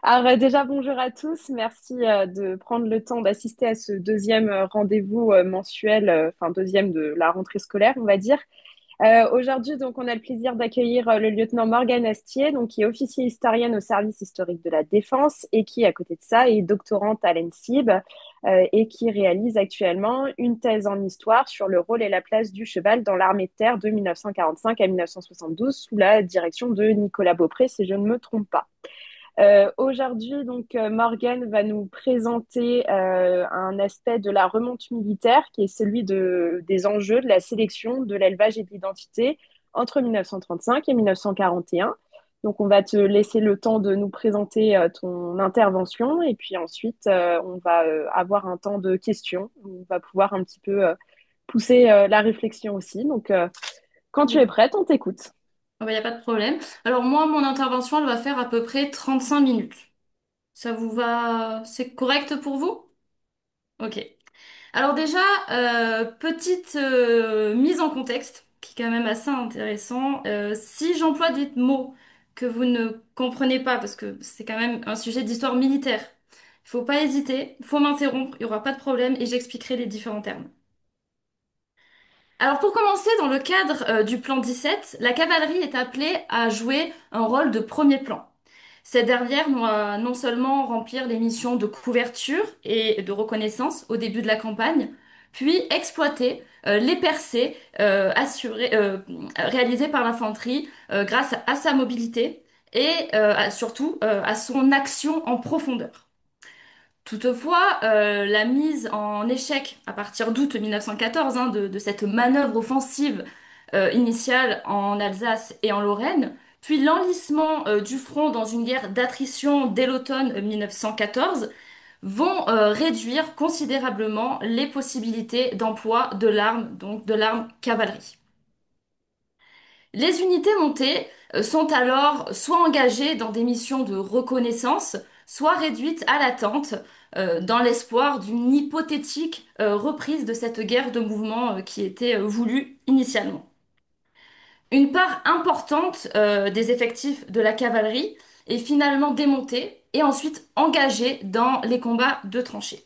Alors déjà, bonjour à tous. Merci de prendre le temps d'assister à ce deuxième rendez-vous mensuel, enfin deuxième de la rentrée scolaire, on va dire. Aujourd'hui, donc, on a le plaisir d'accueillir le lieutenant Morgane Astier, donc, qui est officier historienne au service historique de la Défense et qui, à côté de ça, est doctorante à l'ENSIB et qui réalise actuellement une thèse en histoire sur le rôle et la place du cheval dans l'armée de terre de 1945 à 1972 sous la direction de Nicolas Beaupré, si je ne me trompe pas. Aujourd'hui, donc, Morgan va nous présenter un aspect de la remonte militaire qui est celui des enjeux de la sélection, de l'élevage et de l'identité entre 1935 et 1941. Donc, on va te laisser le temps de nous présenter ton intervention et puis ensuite, on va avoir un temps de questions. On va pouvoir un petit peu pousser la réflexion aussi. Donc, quand tu es D'accord. prête, on t'écoute. Il n'y a pas de problème. Alors moi, mon intervention, elle va faire à peu près 35 minutes. Ça vous va? C'est correct pour vous? Ok. Alors déjà, petite mise en contexte, qui est quand même assez intéressant. Si j'emploie des mots que vous ne comprenez pas, parce que c'est quand même un sujet d'histoire militaire, il faut pas hésiter, il faut m'interrompre, il n'y aura pas de problème et j'expliquerai les différents termes. Alors pour commencer, dans le cadre du plan 17, la cavalerie est appelée à jouer un rôle de premier plan. Cette dernière doit non seulement remplir les missions de couverture et de reconnaissance au début de la campagne, puis exploiter les percées réalisées par l'infanterie grâce à sa mobilité et surtout à son action en profondeur. Toutefois, la mise en échec à partir d'août 1914 de cette manœuvre offensive initiale en Alsace et en Lorraine, puis l'enlisement du front dans une guerre d'attrition dès l'automne 1914, vont réduire considérablement les possibilités d'emploi de l'arme, donc de l'arme cavalerie. Les unités montées sont alors soit engagées dans des missions de reconnaissance, soit réduites à l'attente, dans l'espoir d'une hypothétique reprise de cette guerre de mouvement qui était voulue initialement. Une part importante des effectifs de la cavalerie est finalement démontée et ensuite engagée dans les combats de tranchées.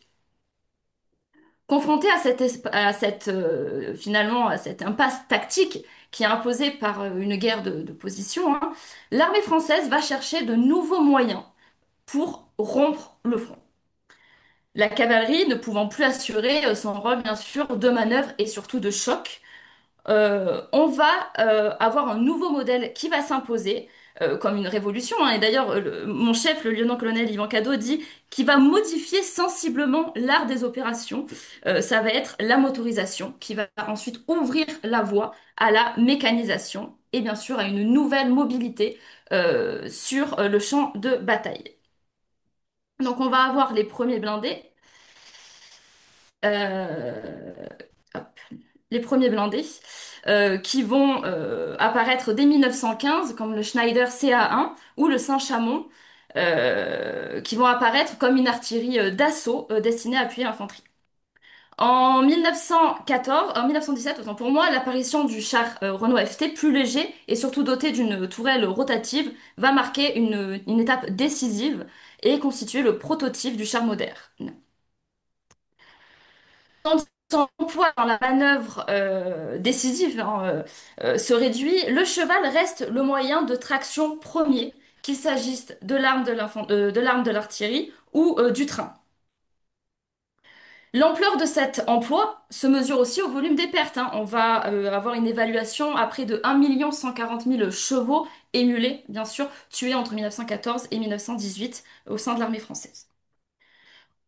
Confronté finalement à cette impasse tactique qui est imposée par une guerre de position, l'armée française va chercher de nouveaux moyens pour rompre le front. La cavalerie ne pouvant plus assurer son rôle bien sûr de manœuvre et surtout de choc, on va avoir un nouveau modèle qui va s'imposer comme une révolution, hein. Et d'ailleurs, mon chef, le lieutenant-colonel Yvan Cadeau, dit qu'il va modifier sensiblement l'art des opérations. Ça va être la motorisation qui va ensuite ouvrir la voie à la mécanisation et bien sûr à une nouvelle mobilité sur le champ de bataille. Donc on va avoir les premiers blindés. Euh, hop, les premiers blindés qui vont apparaître dès 1915 comme le Schneider CA1 ou le Saint-Chamond qui vont apparaître comme une artillerie d'assaut destinée à appuyer l'infanterie. En 1917, autant pour moi, l'apparition du char Renault FT plus léger et surtout doté d'une tourelle rotative va marquer une étape décisive et constituer le prototype du char moderne. Son poids dans la manœuvre décisive se réduit, le cheval reste le moyen de traction premier, qu'il s'agisse de l'arme de l'arme de l'artillerie ou du train. L'ampleur de cet emploi se mesure aussi au volume des pertes, hein. On va avoir une évaluation à près de 1 140 000 chevaux émulés, bien sûr, tués entre 1914 et 1918 au sein de l'armée française.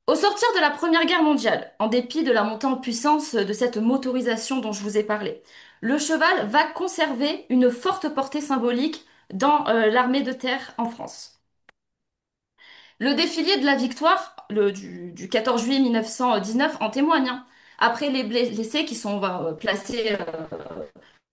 Au sortir de la Première Guerre mondiale, en dépit de la montée en puissance de cette motorisation dont je vous ai parlé, le cheval va conserver une forte portée symbolique dans l'armée de terre en France. Le défilé de la victoire du 14 juillet 1919 en témoigne, hein. Après les blessés qui sont placés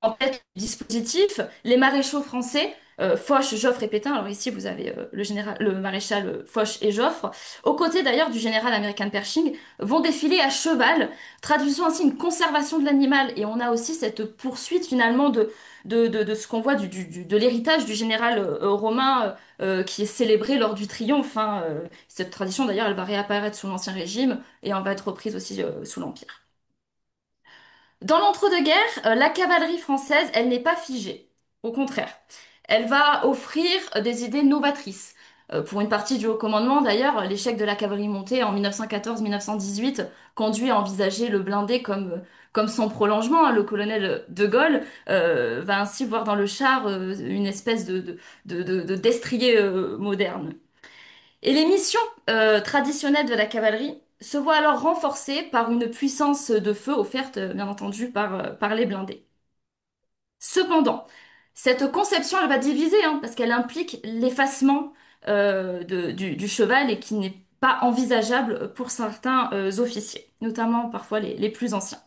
en tête du dispositif, les maréchaux français Foch, Joffre et Pétain. Alors ici, vous avez le maréchal Foch et Joffre, aux côtés d'ailleurs du général américain Pershing, vont défiler à cheval, traduisant ainsi une conservation de l'animal. Et on a aussi cette poursuite finalement de ce qu'on voit de l'héritage du général romain qui est célébré lors du triomphe, hein. Cette tradition d'ailleurs, elle va réapparaître sous l'Ancien Régime et elle va être reprise aussi sous l'Empire. Dans l'entre-deux-guerres, la cavalerie française, elle n'est pas figée. Au contraire, elle va offrir des idées novatrices. Pour une partie du haut commandement, d'ailleurs, l'échec de la cavalerie montée en 1914-1918 conduit à envisager le blindé comme son prolongement, hein. Le colonel de Gaulle va ainsi voir dans le char une espèce de destrier moderne. Et les missions traditionnelles de la cavalerie se voient alors renforcées par une puissance de feu offerte, bien entendu, par les blindés. Cependant, cette conception, elle va diviser, hein, parce qu'elle implique l'effacement du cheval et qui n'est pas envisageable pour certains officiers, notamment parfois les plus anciens.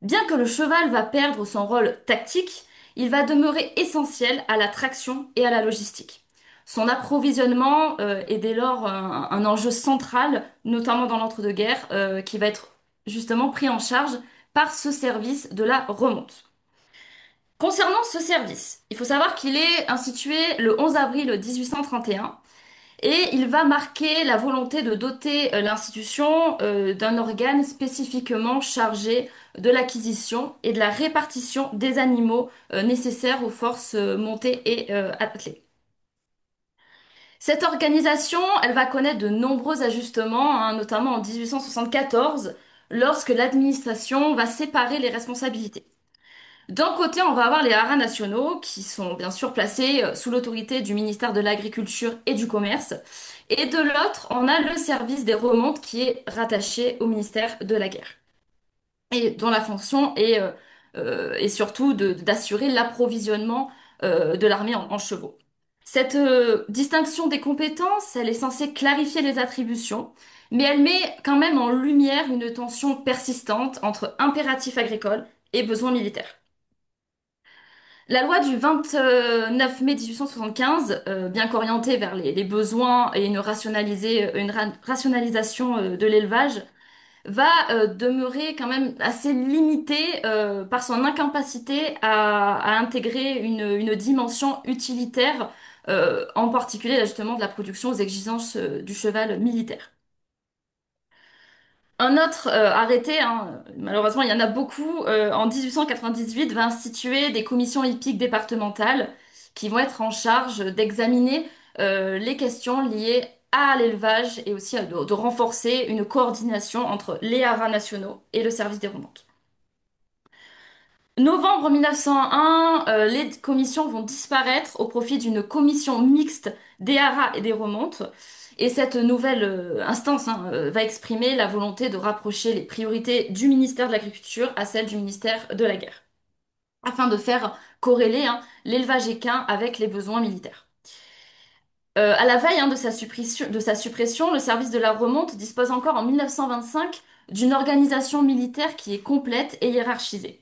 Bien que le cheval va perdre son rôle tactique, il va demeurer essentiel à la traction et à la logistique. Son approvisionnement est dès lors un enjeu central, notamment dans l'entre-deux-guerres, qui va être justement pris en charge par ce service de la remonte. Concernant ce service, il faut savoir qu'il est institué le 11 avril 1831 et il va marquer la volonté de doter l'institution d'un organe spécifiquement chargé de l'acquisition et de la répartition des animaux nécessaires aux forces montées et attelées. Cette organisation, elle va connaître de nombreux ajustements, hein, notamment en 1874, lorsque l'administration va séparer les responsabilités. D'un côté, on va avoir les haras nationaux qui sont bien sûr placés sous l'autorité du ministère de l'Agriculture et du Commerce. Et de l'autre, on a le service des remontes qui est rattaché au ministère de la Guerre et dont la fonction est surtout d'assurer l'approvisionnement de l'armée en chevaux. Cette distinction des compétences, elle est censée clarifier les attributions, mais elle met quand même en lumière une tension persistante entre impératifs agricoles et besoins militaires. La loi du 29 mai 1875, bien qu'orientée vers les besoins et une rationalisation de l'élevage, va demeurer quand même assez limitée par son incapacité à intégrer une dimension utilitaire, en particulier là, justement de la production aux exigences du cheval militaire. Un autre arrêté, hein, malheureusement il y en a beaucoup, en 1898 va instituer des commissions hippiques départementales qui vont être en charge d'examiner les questions liées à l'élevage et aussi de renforcer une coordination entre les haras nationaux et le service des remontes. Novembre 1901, les commissions vont disparaître au profit d'une commission mixte des haras et des remontes. Et cette nouvelle instance, hein, va exprimer la volonté de rapprocher les priorités du ministère de l'Agriculture à celles du ministère de la Guerre, afin de faire corréler hein, l'élevage équin avec les besoins militaires. À la veille hein, de sa suppression, le service de la remonte dispose encore en 1925 d'une organisation militaire qui est complète et hiérarchisée.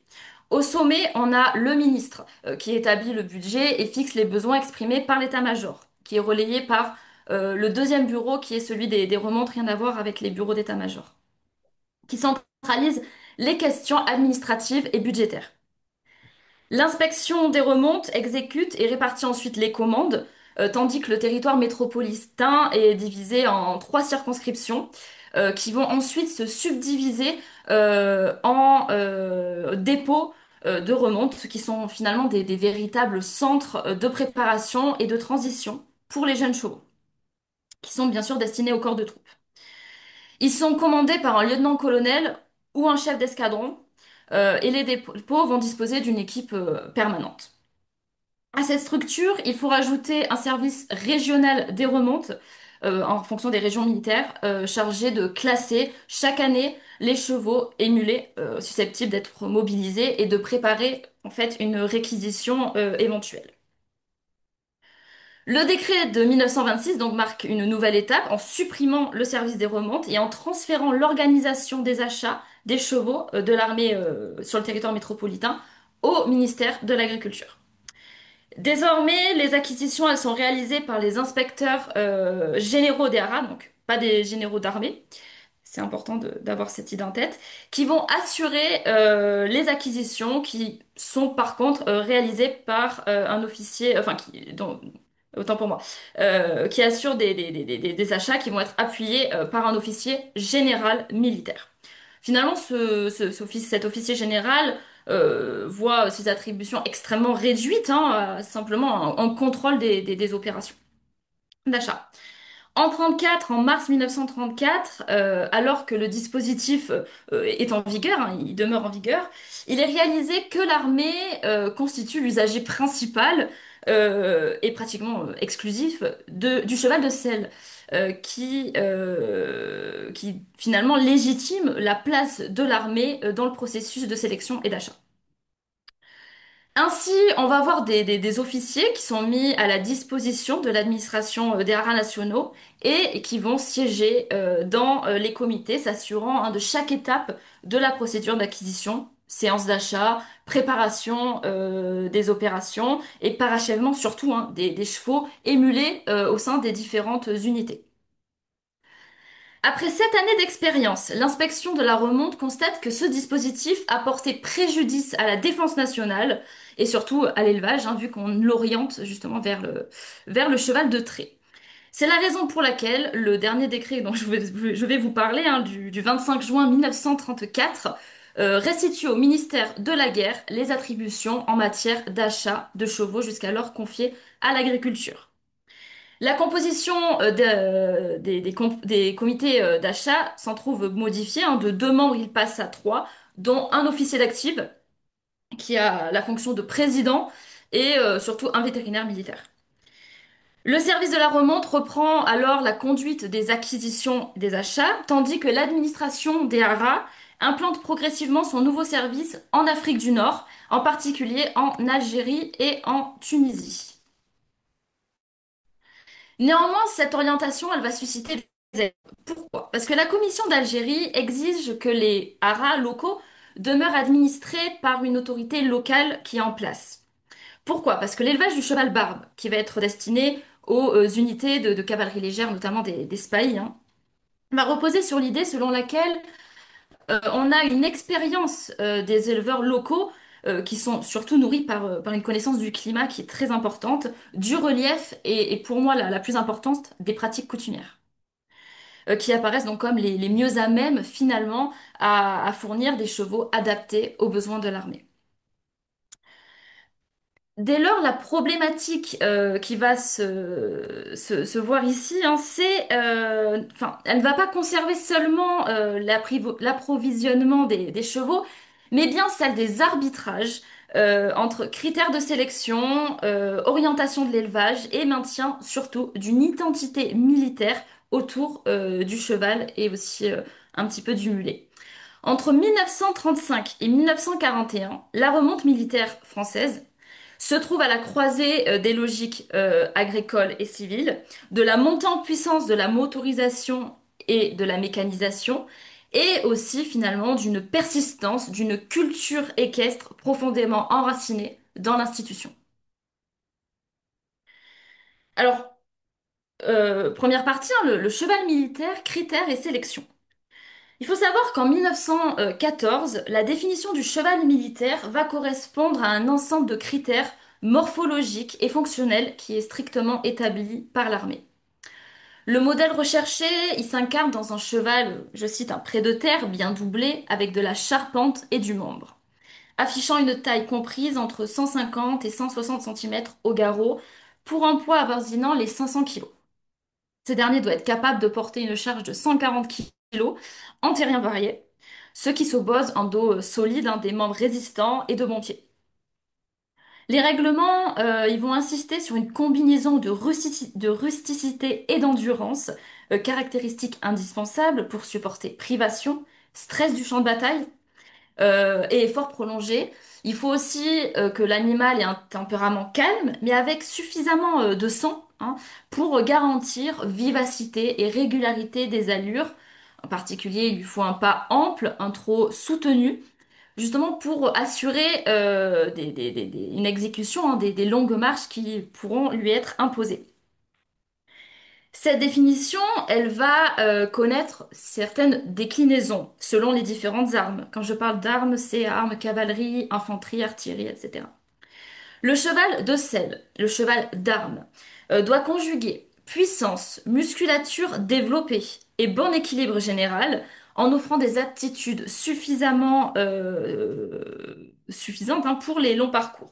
Au sommet, on a le ministre qui établit le budget et fixe les besoins exprimés par l'état-major, qui est relayé par le deuxième bureau qui est celui des remontes, rien à voir avec les bureaux d'état-major, qui centralise les questions administratives et budgétaires. L'inspection des remontes exécute et répartit ensuite les commandes, tandis que le territoire métropolitain est divisé en trois circonscriptions qui vont ensuite se subdiviser en dépôts de remonte, qui sont finalement des véritables centres de préparation et de transition pour les jeunes chevaux, qui sont bien sûr destinés au corps de troupes. Ils sont commandés par un lieutenant-colonel ou un chef d'escadron, et les dépôts vont disposer d'une équipe permanente. À cette structure, il faut rajouter un service régional des remontes, en fonction des régions militaires, chargé de classer chaque année les chevaux et mulets susceptibles d'être mobilisés et de préparer en fait une réquisition éventuelle. Le décret de 1926 donc marque une nouvelle étape en supprimant le service des remontes et en transférant l'organisation des achats des chevaux de l'armée sur le territoire métropolitain au ministère de l'Agriculture. Désormais, les acquisitions, elles sont réalisées par les inspecteurs généraux des haras, donc pas des généraux d'armée. C'est important d'avoir cette idée en tête, qui vont assurer les acquisitions qui sont par contre réalisées par un officier, autant pour moi, qui assure des achats qui vont être appuyés par un officier général militaire. Finalement, cet officier général voit ses attributions extrêmement réduites, hein, à simplement un contrôle des opérations d'achat. En mars 1934, alors que le dispositif est en vigueur, hein, il demeure en vigueur, il est réalisé que l'armée constitue l'usager principal et pratiquement exclusif du cheval de selle, qui finalement légitime la place de l'armée dans le processus de sélection et d'achat. Ainsi, on va avoir des officiers qui sont mis à la disposition de l'administration des haras nationaux et qui vont siéger dans les comités, s'assurant de chaque étape de la procédure d'acquisition, séance d'achat, préparation des opérations et parachèvement surtout des chevaux émulés au sein des différentes unités. Après 7 années d'expérience, l'inspection de la remonte constate que ce dispositif a porté préjudice à la défense nationale et surtout à l'élevage, hein, vu qu'on l'oriente justement vers le cheval de trait. C'est la raison pour laquelle le dernier décret dont je vais vous parler, hein, du 25 juin 1934, restitue au ministère de la Guerre les attributions en matière d'achat de chevaux jusqu'alors confiées à l'agriculture. La composition des comités d'achat s'en trouve modifiée, hein. De 2 membres, il passe à 3, dont un officier d'active qui a la fonction de président et surtout un vétérinaire militaire. Le service de la remonte reprend alors la conduite des acquisitions et des achats, tandis que l'administration des haras implante progressivement son nouveau service en Afrique du Nord, en particulier en Algérie et en Tunisie. Néanmoins, cette orientation, elle va susciter des ailes. Pourquoi? Parce que la Commission d'Algérie exige que les haras locaux demeurent administrés par une autorité locale qui est en place. Pourquoi? Parce que l'élevage du cheval barbe, qui va être destiné aux unités de cavalerie légère, notamment des spahis, hein, va reposer sur l'idée selon laquelle on a une expérience des éleveurs locaux qui sont surtout nourris par une connaissance du climat qui est très importante, du relief et pour moi la plus importante, des pratiques coutumières, qui apparaissent donc comme les mieux à même finalement à fournir des chevaux adaptés aux besoins de l'armée. Dès lors, la problématique qui va se voir ici, hein, elle ne va pas conserver seulement l'approvisionnement des chevaux, mais bien celle des arbitrages entre critères de sélection, orientation de l'élevage et maintien surtout d'une identité militaire autour du cheval et aussi un petit peu du mulet. Entre 1935 et 1941, la remonte militaire française se trouve à la croisée des logiques agricoles et civiles, de la montée en puissance de la motorisation et de la mécanisation, et aussi finalement d'une persistance d'une culture équestre profondément enracinée dans l'institution. Alors, première partie, hein, le cheval militaire, critères et sélection. Il faut savoir qu'en 1914, la définition du cheval militaire va correspondre à un ensemble de critères morphologiques et fonctionnels qui est strictement établi par l'armée. Le modèle recherché, il s'incarne dans un cheval, je cite, un près de terre bien doublé avec de la charpente et du membre, affichant une taille comprise entre 150 et 160 cm au garrot pour un poids avoisinant les 500 kg. Ce dernier doit être capable de porter une charge de 140 kg en terrien varié, ce qui s'oppose à un dos solide, des membres résistants et de bons pieds. Les règlements, ils vont insister sur une combinaison de rusticité et d'endurance, caractéristiques indispensables pour supporter privation, stress du champ de bataille et efforts prolongés. Il faut aussi que l'animal ait un tempérament calme, mais avec suffisamment de sang, hein, pour garantir vivacité et régularité des allures. En particulier, il lui faut un pas ample, un trot soutenu, justement pour assurer une exécution, hein, des longues marches qui pourront lui être imposées. Cette définition, elle va connaître certaines déclinaisons selon les différentes armes. Quand je parle d'armes, c'est armes, cavalerie, infanterie, artillerie, etc. Le cheval de selle, le cheval d'armes, doit conjuguer puissance, musculature développée et bon équilibre général en offrant des aptitudes suffisantes, hein, pour les longs parcours.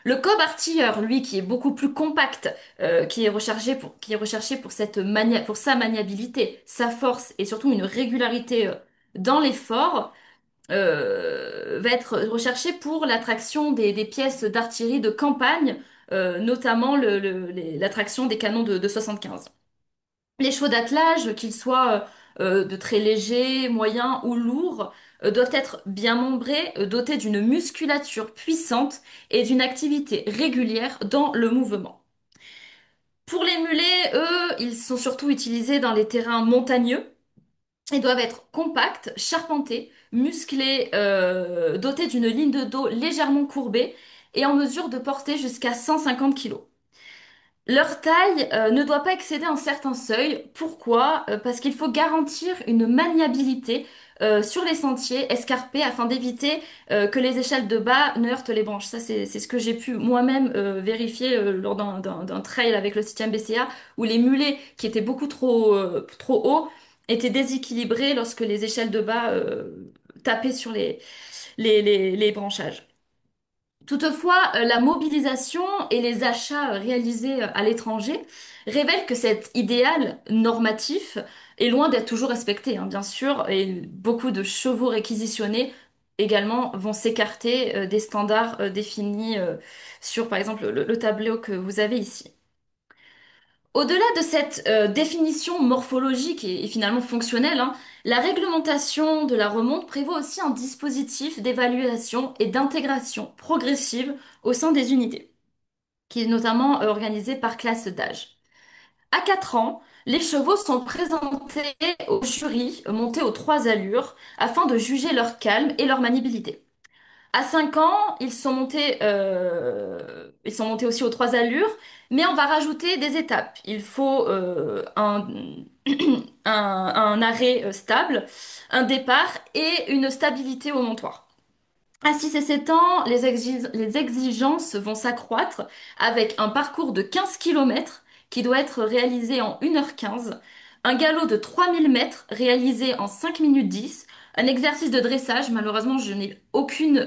Le cob artilleur, lui, qui est beaucoup plus compact, qui est recherché pour pour sa maniabilité, sa force et surtout une régularité dans l'effort, va être recherché pour l'attraction des pièces d'artillerie de campagne, notamment l'attraction des canons de 75. Les chevaux d'attelage, qu'ils soient de très légers, moyens ou lourds, doivent être bien membrés, dotés d'une musculature puissante et d'une activité régulière dans le mouvement. Pour les mulets, eux, ils sont surtout utilisés dans les terrains montagneux et doivent être compacts, charpentés, musclés, dotés d'une ligne de dos légèrement courbée et en mesure de porter jusqu'à 150 kg. Leur taille ne doit pas excéder un certain seuil. Pourquoi? Parce qu'il faut garantir une maniabilité sur les sentiers escarpés afin d'éviter que les échelles de bas ne heurtent les branches. Ça, c'est ce que j'ai pu moi-même vérifier lors d'un trail avec le 7e BCA, où les mulets qui étaient beaucoup trop hauts étaient déséquilibrés lorsque les échelles de bas tapaient sur les branchages. Toutefois, la mobilisation et les achats réalisés à l'étranger révèlent que cet idéal normatif est loin d'être toujours respecté, hein, bien sûr, et beaucoup de chevaux réquisitionnés également vont s'écarter des standards définis sur, par exemple, le tableau que vous avez ici. Au-delà de cette définition morphologique et finalement fonctionnelle, hein, la réglementation de la remonte prévoit aussi un dispositif d'évaluation et d'intégration progressive au sein des unités, qui est notamment organisé par classe d'âge. À 4 ans, les chevaux sont présentés au jury monté aux 3 allures afin de juger leur calme et leur maniabilité. À 5 ans, ils sont montés aussi aux 3 allures, mais on va rajouter des étapes. Il faut un arrêt stable, un départ et une stabilité au montoir. À 6 et 7 ans, les exigences vont s'accroître avec un parcours de 15 km qui doit être réalisé en 1h15, un galop de 3000 mètres réalisé en 5 minutes 10, un exercice de dressage. Malheureusement, je n'ai aucune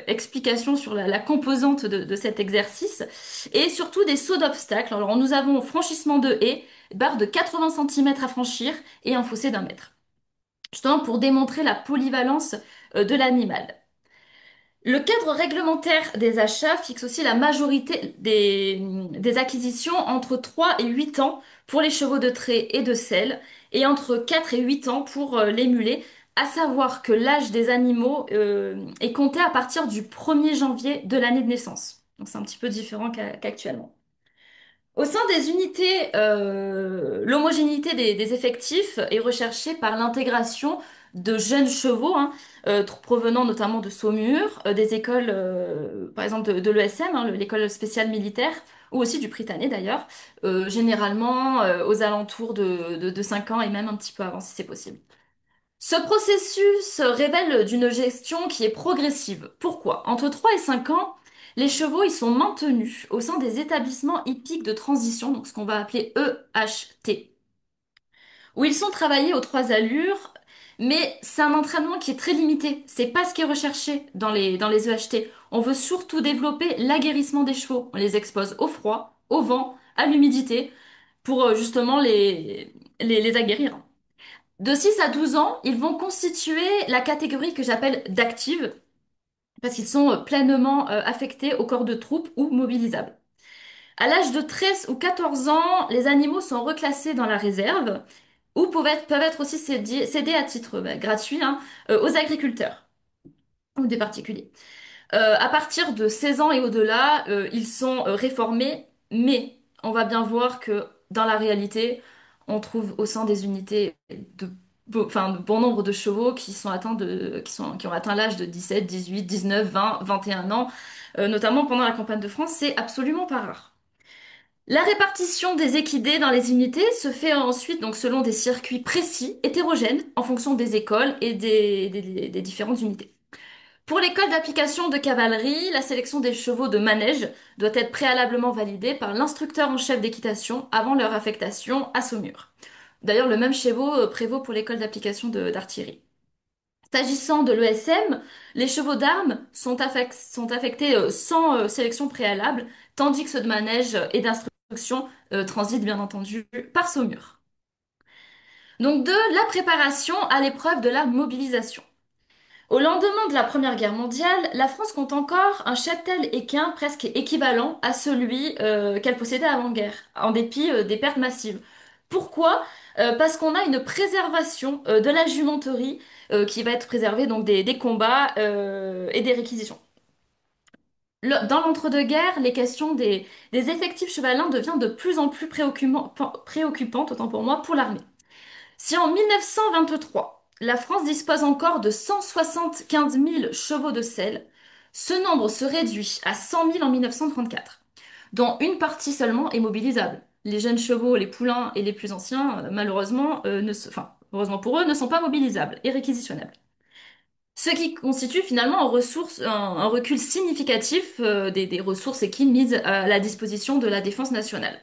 explication sur la composante de cet exercice, et surtout des sauts d'obstacles. Alors, nous avons franchissement de haies, barre de 80 cm à franchir et un fossé d'1 mètre, justement pour démontrer la polyvalence de l'animal. Le cadre réglementaire des achats fixe aussi la majorité des acquisitions entre 3 et 8 ans pour les chevaux de trait et de selle, et entre 4 et 8 ans pour les mulets, à savoir que l'âge des animaux est compté à partir du 1er janvier de l'année de naissance. Donc c'est un petit peu différent qu'actuellement. Au sein des unités, l'homogénéité des effectifs est recherchée par l'intégration de jeunes chevaux, hein, provenant notamment de Saumur, des écoles, par exemple de l'ESM, hein, l'école spéciale militaire, ou aussi du Prytanée d'ailleurs, généralement aux alentours de 5 ans et même un petit peu avant si c'est possible. Ce processus révèle d'une gestion qui est progressive. Pourquoi? Entre 3 et 5 ans, les chevaux ils sont maintenus au sein des établissements hippiques de transition, donc ce qu'on va appeler EHT, où ils sont travaillés aux 3 allures, mais c'est un entraînement qui est très limité. C'est pas ce qui est recherché dans les EHT. On veut surtout développer l'aguerrissement des chevaux. On les expose au froid, au vent, à l'humidité, pour justement les aguerrir. De 6 à 12 ans, ils vont constituer la catégorie que j'appelle d'active, parce qu'ils sont pleinement affectés au corps de troupe ou mobilisables. À l'âge de 13 ou 14 ans, les animaux sont reclassés dans la réserve ou peuvent être aussi cédés à titre gratuit, hein, aux agriculteurs ou des particuliers. À partir de 16 ans et au-delà, ils sont réformés, mais on va bien voir que dans la réalité, on trouve au sein des unités de enfin, bon nombre de chevaux qui ont atteint l'âge de 17, 18, 19, 20, 21 ans, notamment pendant la campagne de France, c'est absolument pas rare. La répartition des équidés dans les unités se fait ensuite donc selon des circuits précis, hétérogènes, en fonction des écoles et des différentes unités. Pour l'école d'application de cavalerie, la sélection des chevaux de manège doit être préalablement validée par l'instructeur en chef d'équitation avant leur affectation à Saumur. D'ailleurs, le même chevaux prévaut pour l'école d'application d'artillerie. S'agissant de l'ESM, les chevaux d'armes sont affectés sans sélection préalable, tandis que ceux de manège et d'instruction transitent bien entendu par Saumur. Donc de la préparation à l'épreuve de la mobilisation. Au lendemain de la Première Guerre mondiale, la France compte encore un cheptel équin presque équivalent à celui qu'elle possédait avant-guerre, en dépit des pertes massives. Pourquoi? Parce qu'on a une préservation de la jumenterie qui va être préservée donc des combats et des réquisitions. Dans l'entre-deux-guerres, les questions des effectifs chevalins deviennent de plus en plus préoccupantes, autant pour moi, pour l'armée. Si en 1923, la France dispose encore de 175 000 chevaux de selle, ce nombre se réduit à 100 000 en 1934, dont une partie seulement est mobilisable. Les jeunes chevaux, les poulains et les plus anciens, malheureusement, heureusement pour eux, ne sont pas mobilisables et réquisitionnables. Ce qui constitue finalement un recul significatif des ressources équines mises à la disposition de la défense nationale.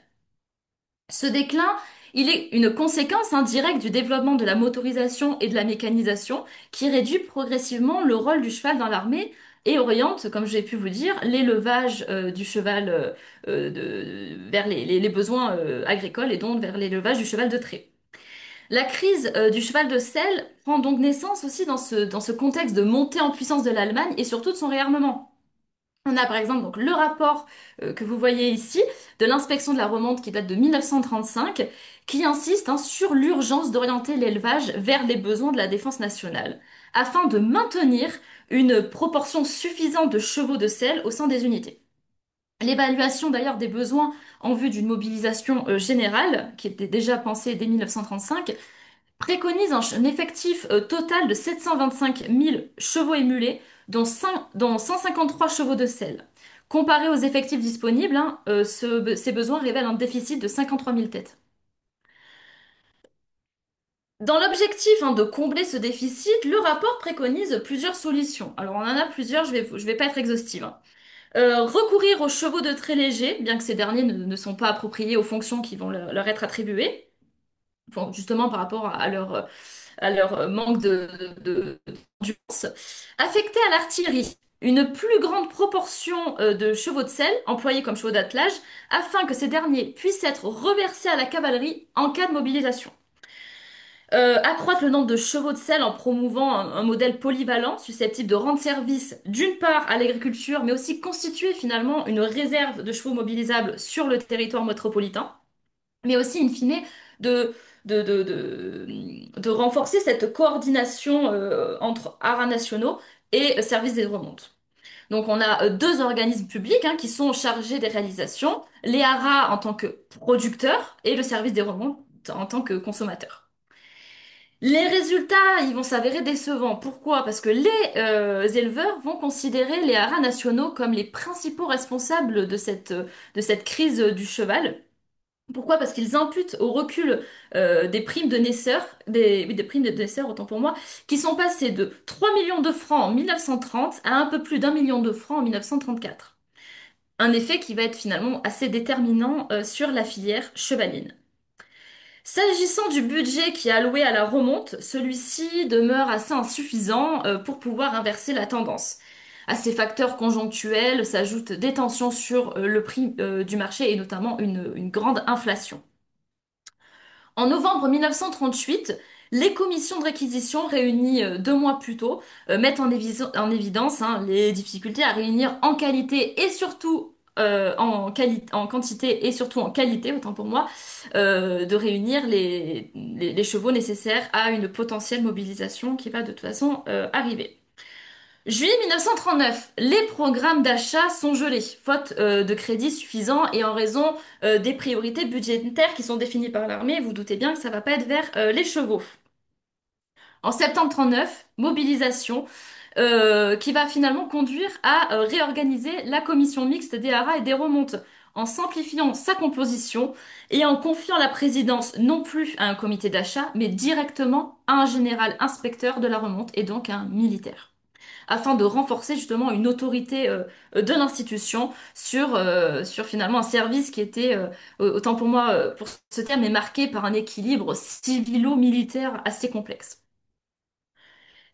Ce déclin, il est une conséquence indirecte du développement de la motorisation et de la mécanisation qui réduit progressivement le rôle du cheval dans l'armée et oriente, comme j'ai pu vous dire, l'élevage du cheval vers les besoins agricoles et donc vers l'élevage du cheval de trait. La crise du cheval de selle prend donc naissance aussi dans ce contexte de montée en puissance de l'Allemagne et surtout de son réarmement. On a par exemple donc le rapport que vous voyez ici de l'inspection de la remonte qui date de 1935 qui insiste sur l'urgence d'orienter l'élevage vers les besoins de la défense nationale afin de maintenir une proportion suffisante de chevaux de selle au sein des unités. L'évaluation d'ailleurs des besoins en vue d'une mobilisation générale, qui était déjà pensée dès 1935, préconise un effectif total de 725 000 chevaux émulés, dont 153 chevaux de selle. Comparé aux effectifs disponibles, ces besoins révèlent un déficit de 53 000 têtes. Dans l'objectif de combler ce déficit, le rapport préconise plusieurs solutions. Alors on en a plusieurs, je vais pas être exhaustive. Recourir aux chevaux de trait léger, bien que ces derniers ne sont pas appropriés aux fonctions qui vont leur être attribuées, bon, justement par rapport à leur manque d'endurance. Affecté à l'artillerie, une plus grande proportion de chevaux de selle employés comme chevaux d'attelage afin que ces derniers puissent être reversés à la cavalerie en cas de mobilisation. Accroître le nombre de chevaux de selle en promouvant un modèle polyvalent susceptible de rendre service d'une part à l'agriculture, mais aussi constituer finalement une réserve de chevaux mobilisables sur le territoire métropolitain, mais aussi in fine de, de renforcer cette coordination entre haras nationaux et services des remontes. Donc on a deux organismes publics qui sont chargés des réalisations, les haras en tant que producteurs et le service des remontes en tant que consommateurs. Les résultats, ils vont s'avérer décevants. Pourquoi? Parce que les éleveurs vont considérer les haras nationaux comme les principaux responsables de cette crise du cheval. Pourquoi? Parce qu'ils imputent au recul des primes de naisseurs, oui, des primes de naisseurs, autant pour moi, qui sont passées de 3 millions de francs en 1930 à un peu plus d'1 million de francs en 1934. Un effet qui va être finalement assez déterminant sur la filière chevaline. S'agissant du budget qui est alloué à la remonte, celui-ci demeure assez insuffisant pour pouvoir inverser la tendance. À ces facteurs conjonctuels s'ajoutent des tensions sur le prix du marché et notamment une grande inflation. En novembre 1938, les commissions de réquisition réunies 2 mois plus tôt mettent en évidence les difficultés à réunir en qualité et surtout en quantité et surtout en qualité, autant pour moi, de réunir les chevaux nécessaires à une potentielle mobilisation qui va de toute façon arriver. Juillet 1939, les programmes d'achat sont gelés, faute de crédits suffisants et en raison des priorités budgétaires qui sont définies par l'armée. Vous doutez bien que ça va pas être vers les chevaux. En septembre 39, mobilisation qui va finalement conduire à réorganiser la commission mixte des haras et des remontes en simplifiant sa composition et en confiant la présidence non plus à un comité d'achat, mais directement à un général inspecteur de la remonte et donc à un militaire, afin de renforcer justement une autorité de l'institution sur finalement un service qui était, autant pour moi, pour ce terme, est marqué par un équilibre civilo-militaire assez complexe.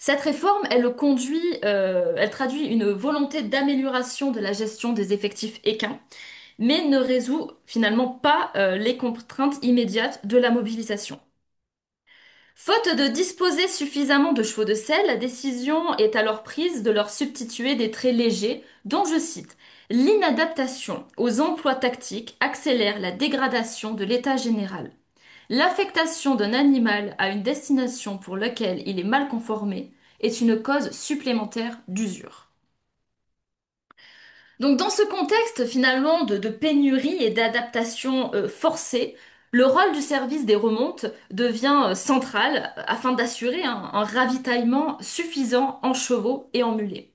Cette réforme, elle traduit une volonté d'amélioration de la gestion des effectifs équins, mais ne résout finalement pas les contraintes immédiates de la mobilisation. Faute de disposer suffisamment de chevaux de selle, la décision est alors prise de leur substituer des traits légers, dont je cite: l'inadaptation aux emplois tactiques accélère la dégradation de l'état général. L'affectation d'un animal à une destination pour laquelle il est mal conformé est une cause supplémentaire d'usure. Donc dans ce contexte finalement de pénurie et d'adaptation forcée, le rôle du service des remontes devient central afin d'assurer un ravitaillement suffisant en chevaux et en mulets.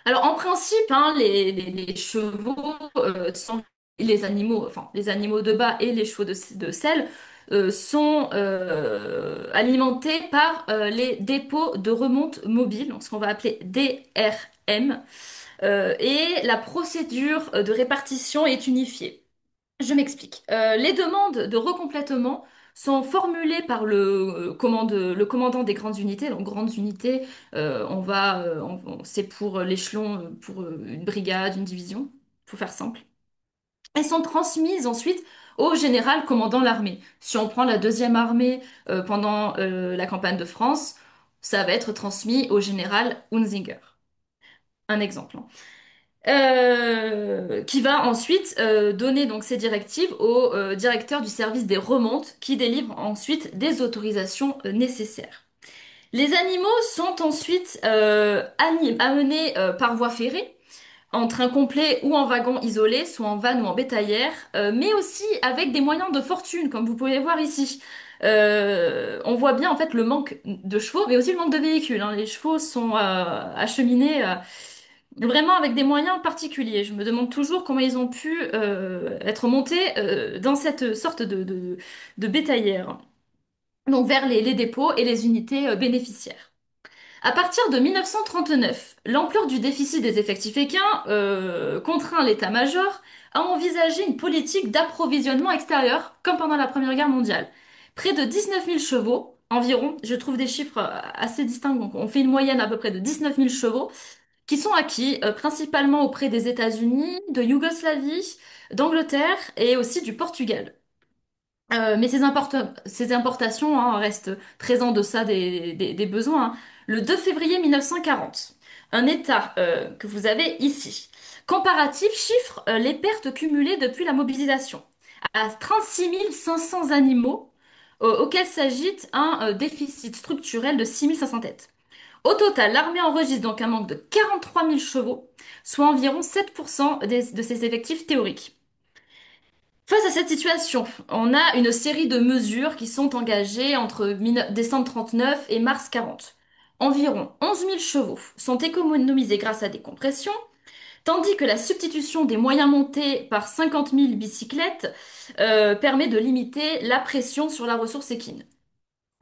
Alors en principe, hein, les chevaux sont les animaux, enfin les animaux de bas et les chevaux de selle sont alimentés par les dépôts de remonte mobile, donc ce qu'on va appeler DRM, et la procédure de répartition est unifiée. Je m'explique. Les demandes de recomplètement sont formulées par le commandant des grandes unités. Donc, grandes unités, c'est pour l'échelon, pour une brigade, une division. Faut faire simple. Elles sont transmises ensuite au général commandant l'armée. Si on prend la deuxième armée pendant la campagne de France, ça va être transmis au général Hunzinger. Un exemple, hein. Qui va ensuite donner donc ces directives au directeur du service des remontes qui délivre ensuite des autorisations nécessaires. Les animaux sont ensuite amenés par voie ferrée, en train complet ou en wagon isolé, soit en van ou en bétaillère, mais aussi avec des moyens de fortune, comme vous pouvez voir ici. On voit bien en fait le manque de chevaux, mais aussi le manque de véhicules, hein. Les chevaux sont acheminés vraiment avec des moyens particuliers. Je me demande toujours comment ils ont pu être montés dans cette sorte de bétaillère, donc vers les dépôts et les unités bénéficiaires. À partir de 1939, l'ampleur du déficit des effectifs équins contraint l'état-major à envisager une politique d'approvisionnement extérieur, comme pendant la Première Guerre mondiale. Près de 19 000 chevaux, environ, je trouve des chiffres assez distincts, donc on fait une moyenne à peu près de 19 000 chevaux, qui sont acquis principalement auprès des États-Unis, de Yougoslavie, d'Angleterre et aussi du Portugal. Mais ces importations hein, restent très en deçà des besoins, hein. Le 2 février 1940, un état que vous avez ici, comparatif, chiffre les pertes cumulées depuis la mobilisation à 36 500 animaux, auxquels s'ajoute un déficit structurel de 6 500 têtes. Au total, l'armée enregistre donc un manque de 43 000 chevaux, soit environ 7% de ses effectifs théoriques. Face à cette situation, on a une série de mesures qui sont engagées entre décembre 39 et mars 40. Environ 11 000 chevaux sont économisés grâce à des compressions, tandis que la substitution des moyens montés par 50 000 bicyclettes permet de limiter la pression sur la ressource équine.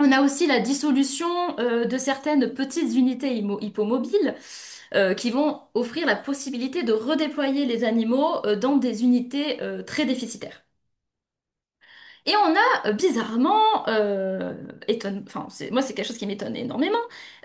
On a aussi la dissolution de certaines petites unités hippomobiles qui vont offrir la possibilité de redéployer les animaux dans des unités très déficitaires. Et on a bizarrement, enfin, moi c'est quelque chose qui m'étonne énormément,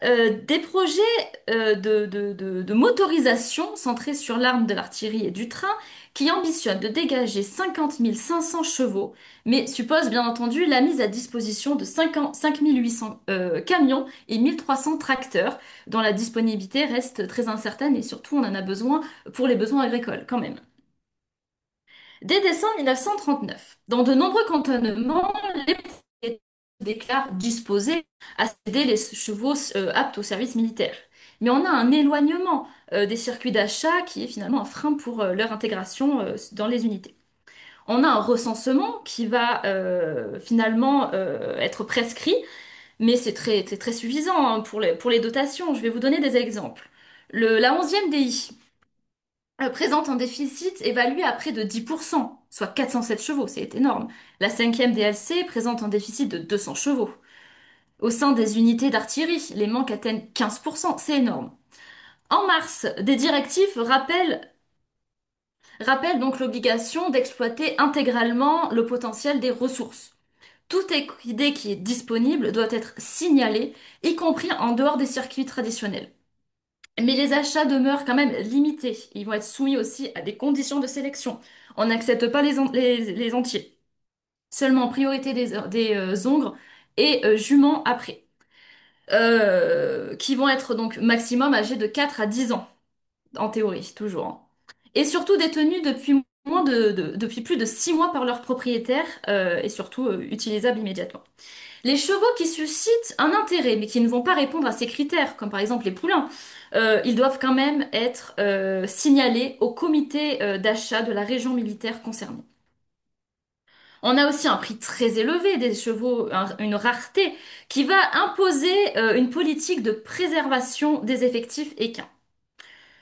des projets de motorisation centrés sur l'arme de l'artillerie et du train qui ambitionnent de dégager 50 500 chevaux, mais supposent bien entendu la mise à disposition de 5 800 camions et 1 300 tracteurs, dont la disponibilité reste très incertaine et surtout on en a besoin pour les besoins agricoles quand même. Dès décembre 1939, dans de nombreux cantonnements, les propriétaires déclarent disposés à céder les chevaux aptes au service militaire. Mais on a un éloignement des circuits d'achat qui est finalement un frein pour leur intégration dans les unités. On a un recensement qui va finalement être prescrit, mais c'est très suffisant hein, pour les dotations. Je vais vous donner des exemples. La 11e DI présente un déficit évalué à près de 10%, soit 407 chevaux, c'est énorme. La 5e DLC présente un déficit de 200 chevaux. Au sein des unités d'artillerie, les manques atteignent 15%, c'est énorme. En mars, des directives rappellent donc l'obligation d'exploiter intégralement le potentiel des ressources. Toute idée qui est disponible doit être signalée, y compris en dehors des circuits traditionnels. Mais les achats demeurent quand même limités. Ils vont être soumis aussi à des conditions de sélection. On n'accepte pas les entiers. Seulement en priorité des ongres et juments après. Qui vont être donc maximum âgés de 4 à 10 ans, en théorie, toujours, hein. Et surtout détenus depuis plus de 6 mois par leur propriétaire et surtout utilisables immédiatement. Les chevaux qui suscitent un intérêt, mais qui ne vont pas répondre à ces critères, comme par exemple les poulains, ils doivent quand même être signalés au comité d'achat de la région militaire concernée. On a aussi un prix très élevé des chevaux, une rareté, qui va imposer une politique de préservation des effectifs équins.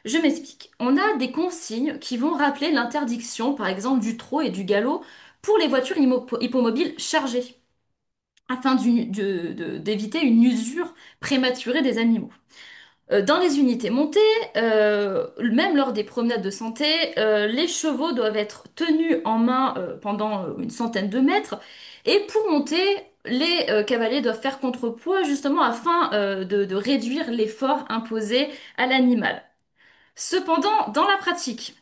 Je m'explique. On a des consignes qui vont rappeler l'interdiction, par exemple, du trot et du galop pour les voitures hippomobiles chargées, afin d'éviter une usure prématurée des animaux. Dans les unités montées, même lors des promenades de santé, les chevaux doivent être tenus en main pendant une centaine de mètres. Et pour monter, les cavaliers doivent faire contrepoids justement afin de réduire l'effort imposé à l'animal. Cependant, dans la pratique,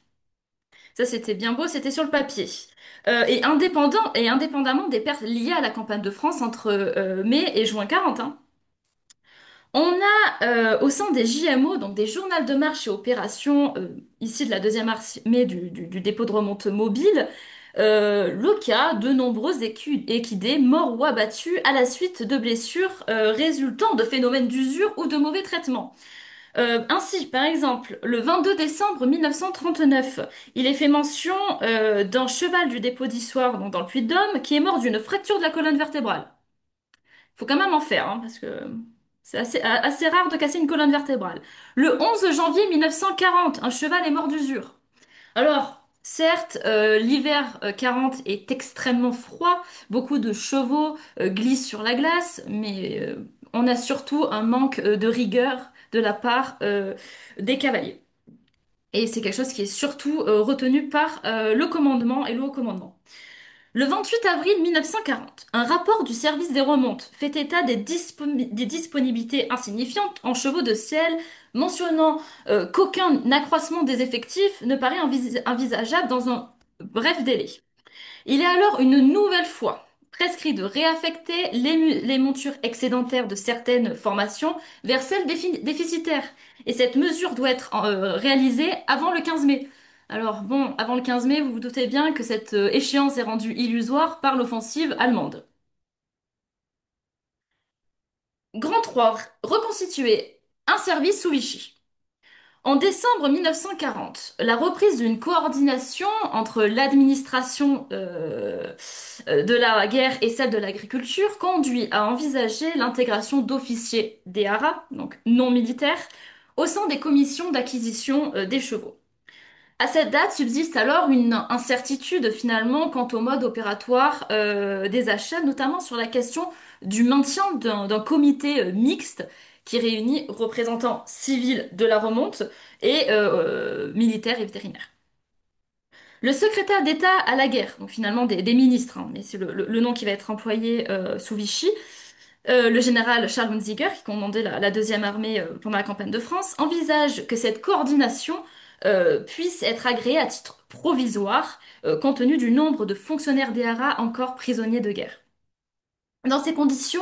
ça c'était bien beau, c'était sur le papier. Et indépendamment des pertes liées à la campagne de France entre mai et juin 40, on a au sein des JMO, donc des journaux de marche et opérations, ici de la deuxième armée du dépôt de remonte mobile, le cas de nombreux équidés morts ou abattus à la suite de blessures résultant de phénomènes d'usure ou de mauvais traitements. Ainsi, par exemple, le 22 décembre 1939, il est fait mention d'un cheval du dépôt d'Issoire, donc dans le Puy-de-Dôme, qui est mort d'une fracture de la colonne vertébrale. Faut quand même en faire, hein, parce que c'est assez rare de casser une colonne vertébrale. Le 11 janvier 1940, un cheval est mort d'usure. Alors, certes, l'hiver 40 est extrêmement froid, beaucoup de chevaux glissent sur la glace, mais on a surtout un manque de rigueur de la part des cavaliers. Et c'est quelque chose qui est surtout retenu par le commandement et le haut commandement. Le 28 avril 1940, un rapport du service des remontes fait état des disponibilités insignifiantes en chevaux de ciel, mentionnant qu'aucun accroissement des effectifs ne paraît envisageable dans un bref délai. Il est alors une nouvelle fois prescrit de réaffecter les montures excédentaires de certaines formations vers celles déficitaires. Et cette mesure doit être réalisée avant le 15 mai. Alors bon, avant le 15 mai, vous vous doutez bien que cette échéance est rendue illusoire par l'offensive allemande. Grand 3, reconstituer un service sous Vichy. En décembre 1940, la reprise d'une coordination entre l'administration de la guerre et celle de l'agriculture conduit à envisager l'intégration d'officiers des haras, donc non militaires, au sein des commissions d'acquisition des chevaux. À cette date subsiste alors une incertitude finalement quant au mode opératoire des achats, notamment sur la question du maintien d'un comité mixte qui réunit représentants civils de la remonte et militaires et vétérinaires. Le secrétaire d'État à la guerre, donc finalement des ministres, hein, mais c'est le nom qui va être employé sous Vichy, le général Charles Hunziker, qui commandait la deuxième armée pendant la campagne de France, envisage que cette coordination puisse être agréée à titre provisoire, compte tenu du nombre de fonctionnaires des haras encore prisonniers de guerre. Dans ces conditions,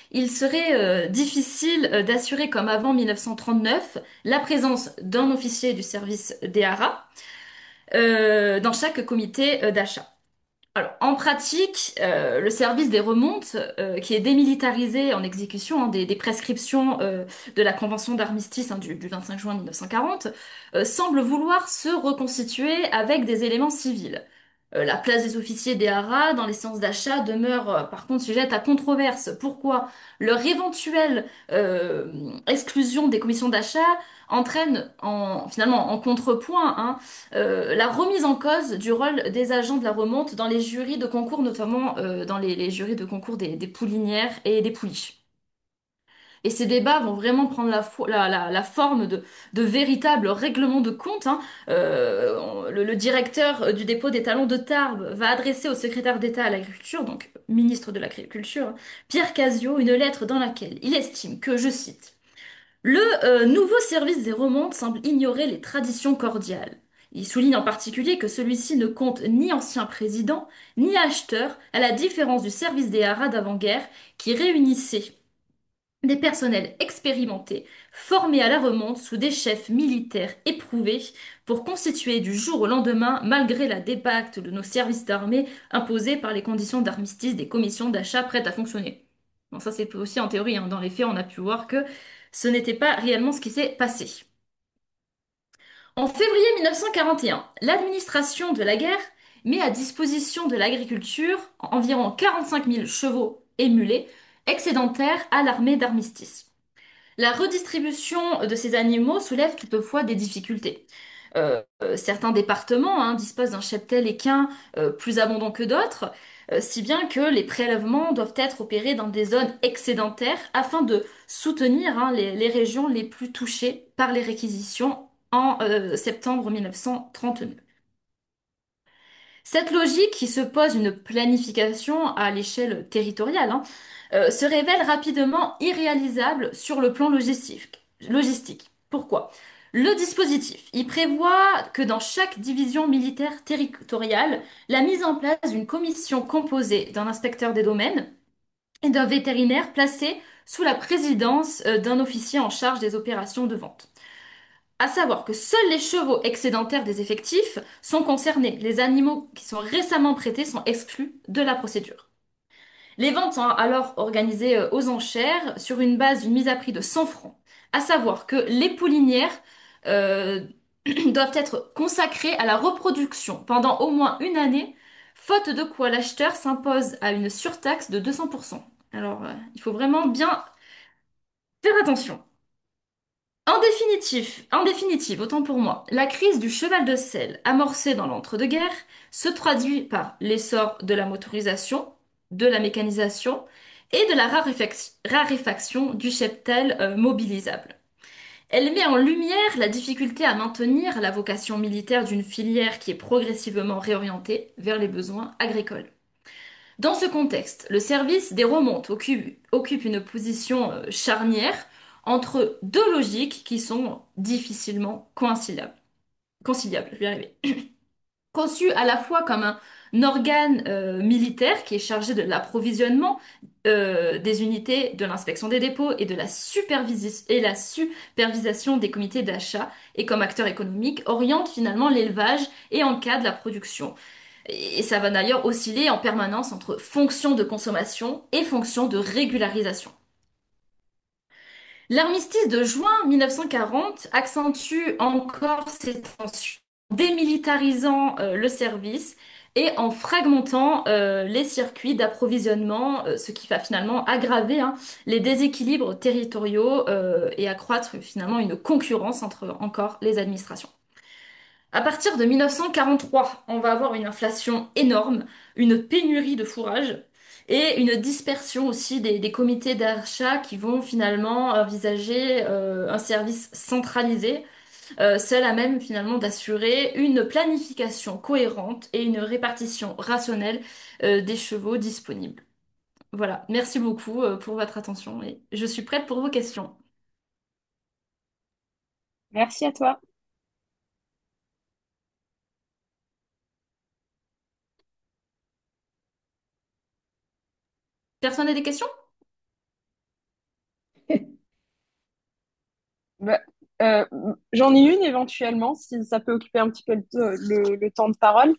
il serait difficile d'assurer, comme avant 1939, la présence d'un officier du service des haras dans chaque comité d'achat. Alors, en pratique, le service des remontes, qui est démilitarisé en exécution hein, des prescriptions de la Convention d'armistice hein, du 25 juin 1940, semble vouloir se reconstituer avec des éléments civils. La place des officiers des haras dans les séances d'achat demeure par contre sujette à controverse. Pourquoi? Leur éventuelle exclusion des commissions d'achat entraîne finalement en contrepoint la remise en cause du rôle des agents de la remonte dans les jurys de concours, notamment dans les jurys de concours des poulinières et des poulies. Et ces débats vont vraiment prendre la forme de véritables règlements de compte, hein. Le directeur du dépôt des talons de Tarbes va adresser au secrétaire d'État à l'Agriculture, donc ministre de l'Agriculture, Pierre Casio, une lettre dans laquelle il estime que, je cite, le nouveau service des remontes semble ignorer les traditions cordiales. Il souligne en particulier que celui-ci ne compte ni ancien président, ni acheteur, à la différence du service des haras d'avant-guerre qui réunissait des personnels expérimentés, formés à la remonte sous des chefs militaires éprouvés, pour constituer du jour au lendemain, malgré la débâcle de nos services d'armée imposés par les conditions d'armistice des commissions d'achat prêtes à fonctionner. Bon, ça c'est aussi en théorie, hein. Dans les faits, on a pu voir que ce n'était pas réellement ce qui s'est passé. En février 1941, l'administration de la guerre met à disposition de l'agriculture environ 45 000 chevaux et mulets excédentaires à l'armée d'armistice. La redistribution de ces animaux soulève toutefois des difficultés. Certains départements disposent d'un cheptel équin plus abondant que d'autres, si bien que les prélèvements doivent être opérés dans des zones excédentaires afin de soutenir les régions les plus touchées par les réquisitions en septembre 1939. Cette logique qui se pose une planification à l'échelle territoriale se révèle rapidement irréalisable sur le plan logistique. Pourquoi? Le dispositif, il prévoit que dans chaque division militaire territoriale, la mise en place d'une commission composée d'un inspecteur des domaines et d'un vétérinaire placé sous la présidence d'un officier en charge des opérations de vente. À savoir que seuls les chevaux excédentaires des effectifs sont concernés. Les animaux qui sont récemment prêtés sont exclus de la procédure. Les ventes sont alors organisées aux enchères sur une base d'une mise à prix de 100 francs. À savoir que les poulinières euh, doivent être consacrées à la reproduction pendant au moins une année, faute de quoi l'acheteur s'impose à une surtaxe de 200%. Alors, il faut vraiment bien faire attention. En définitive, autant pour moi, la crise du cheval de selle amorcée dans l'entre-deux-guerres se traduit par l'essor de la motorisation, de la mécanisation et de la raréfaction du cheptel mobilisable. Elle met en lumière la difficulté à maintenir la vocation militaire d'une filière qui est progressivement réorientée vers les besoins agricoles. Dans ce contexte, le service des remontes occupe une position charnière entre deux logiques qui sont difficilement conciliables. Je vais y arriver. Conçu à la fois comme un organe militaire qui est chargé de l'approvisionnement des unités, de l'inspection des dépôts et de la supervision des comités d'achat, et comme acteur économique, oriente finalement l'élevage et encadre la production. Et ça va d'ailleurs osciller en permanence entre fonction de consommation et fonction de régularisation. L'armistice de juin 1940 accentue encore ces tensions, en démilitarisant le service et en fragmentant les circuits d'approvisionnement, ce qui va finalement aggraver les déséquilibres territoriaux et accroître finalement une concurrence entre encore les administrations. À partir de 1943, on va avoir une inflation énorme, une pénurie de fourrage et une dispersion aussi des comités d'achat qui vont finalement envisager un service centralisé, seul à même finalement d'assurer une planification cohérente et une répartition rationnelle des chevaux disponibles. Voilà, merci beaucoup pour votre attention et je suis prête pour vos questions. Merci à toi. Personne n'a des questions? Bah, euh, j'en ai une éventuellement, si ça peut occuper un petit peu le temps de parole.